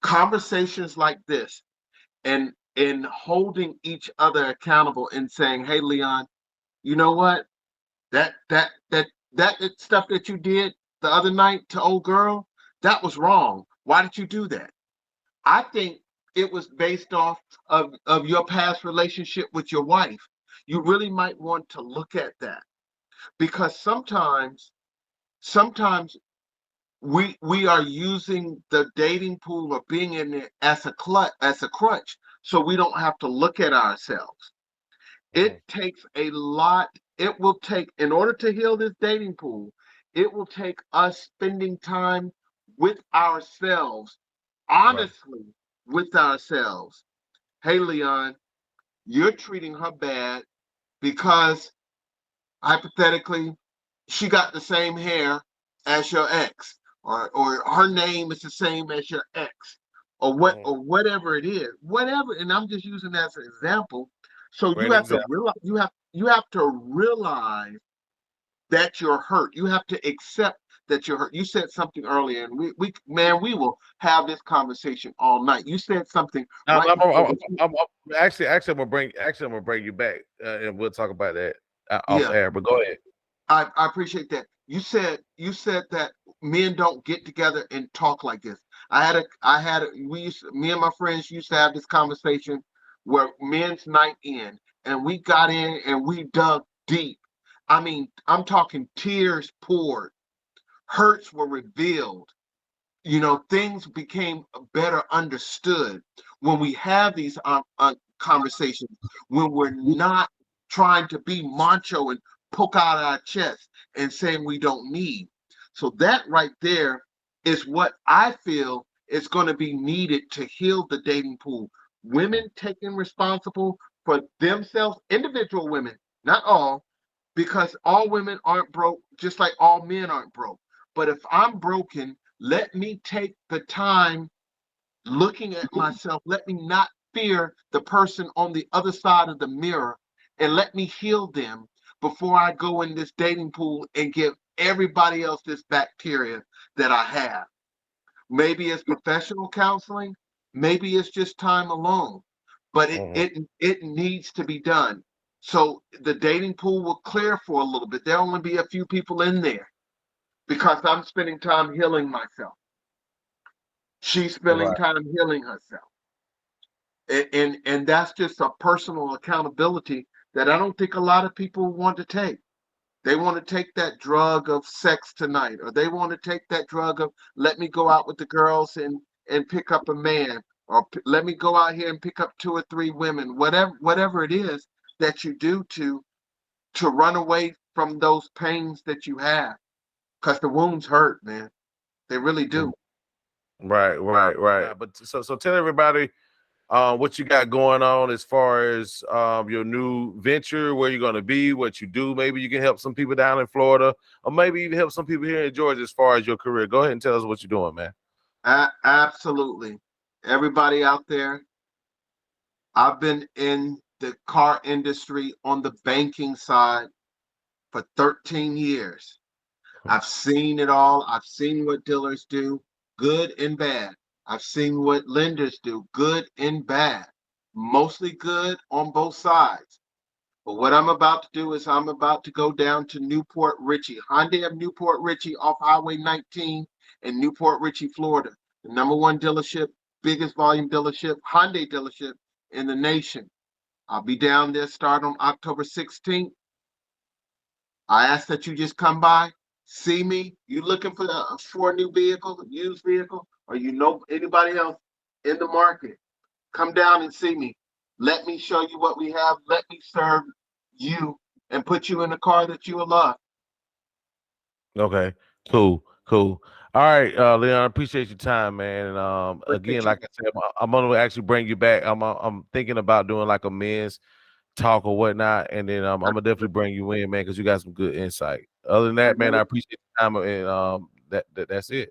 Conversations like this, and in holding each other accountable and saying, "Hey, Leon, you know what? That that that that stuff that you did the other night to old girl, that was wrong. Why did you do that?" I think it was based off of your past relationship with your wife. You really might want to look at that because sometimes we are using the dating pool or being in it as a crutch, so we don't have to look at ourselves. Mm-hmm. It takes a lot. It will take, in order to heal this dating pool, it will take us spending time with ourselves, Right. honestly with ourselves. Hey, Leon, you're treating her bad because hypothetically she got the same hair as your ex, or her name is the same as your ex, Mm-hmm. or whatever it is, whatever. And I'm just using that as an example. So you Great have to example. realize, that you're hurt. You have to accept that you're hurt. You said something earlier, and we man, we will have this conversation all night. You said something I'm, right I'm, before I'm, this. actually, I'm gonna bring you back, and we'll talk about that off Yeah, air. But go ahead. I appreciate that. You said that men don't get together and talk like this. Me and my friends used to have this conversation where men's night in, and we got in and we dug deep. I mean, I'm talking tears poured, hurts were revealed, things became better understood when we have these conversations, when we're not trying to be macho and poke out our chest and saying we don't need. So that right there is what I feel is going to be needed to heal the dating pool. Women taking responsible for themselves, individual women, not all, because all women aren't broke, just like all men aren't broke. But if I'm broken, let me take the time looking at myself. Let me not fear the person on the other side of the mirror, and let me heal them before I go in this dating pool and give everybody else this bacteria that I have. Maybe it's professional counseling, maybe it's just time alone, but it Mm-hmm. it it needs to be done. So the dating pool will clear for a little bit. There'll only be a few people in there because I'm spending time healing myself. She's spending Right. time healing herself. And that's just a personal accountability that I don't think a lot of people want to take. They want to take that drug of sex tonight, or they want to take that drug of let me go out with the girls and pick up a man, or let me go out here and pick up two or three women. Whatever it is that you do to run away from those pains that you have, because the wounds hurt, man. They really do. Right. But so tell everybody. what you got going on as far as your new venture, where you're going to be, what you do. Maybe you can help some people down in Florida, or maybe even help some people here in Georgia as far as your career. Go ahead and tell us what you're doing, man. Absolutely. Everybody out there, I've been in the car industry on the banking side for 13 years. I've seen it all. I've seen what dealers do, good and bad. I've seen what lenders do, good and bad. Mostly good on both sides. But what I'm about to do is I'm about to go down to Newport Richey, Hyundai of Newport Richey off Highway 19 in Newport Richey, Florida. The number one dealership, biggest volume dealership, Hyundai dealership in the nation. I'll be down there starting on October 16th. I ask that you just come by, see me. You looking for a new vehicle, a used vehicle, or you know anybody else in the market? Come down and see me. Let me show you what we have. Let me serve you and put you in a car that you will love. Okay, cool. All right, Leon, I appreciate your time, man. And again, Appreciate you. like I said, I'm gonna actually bring you back. I'm thinking about doing like a men's talk or whatnot, and then I'm gonna definitely bring you in, man, because you got some good insight. Other than that, man, I appreciate the time, and that's it.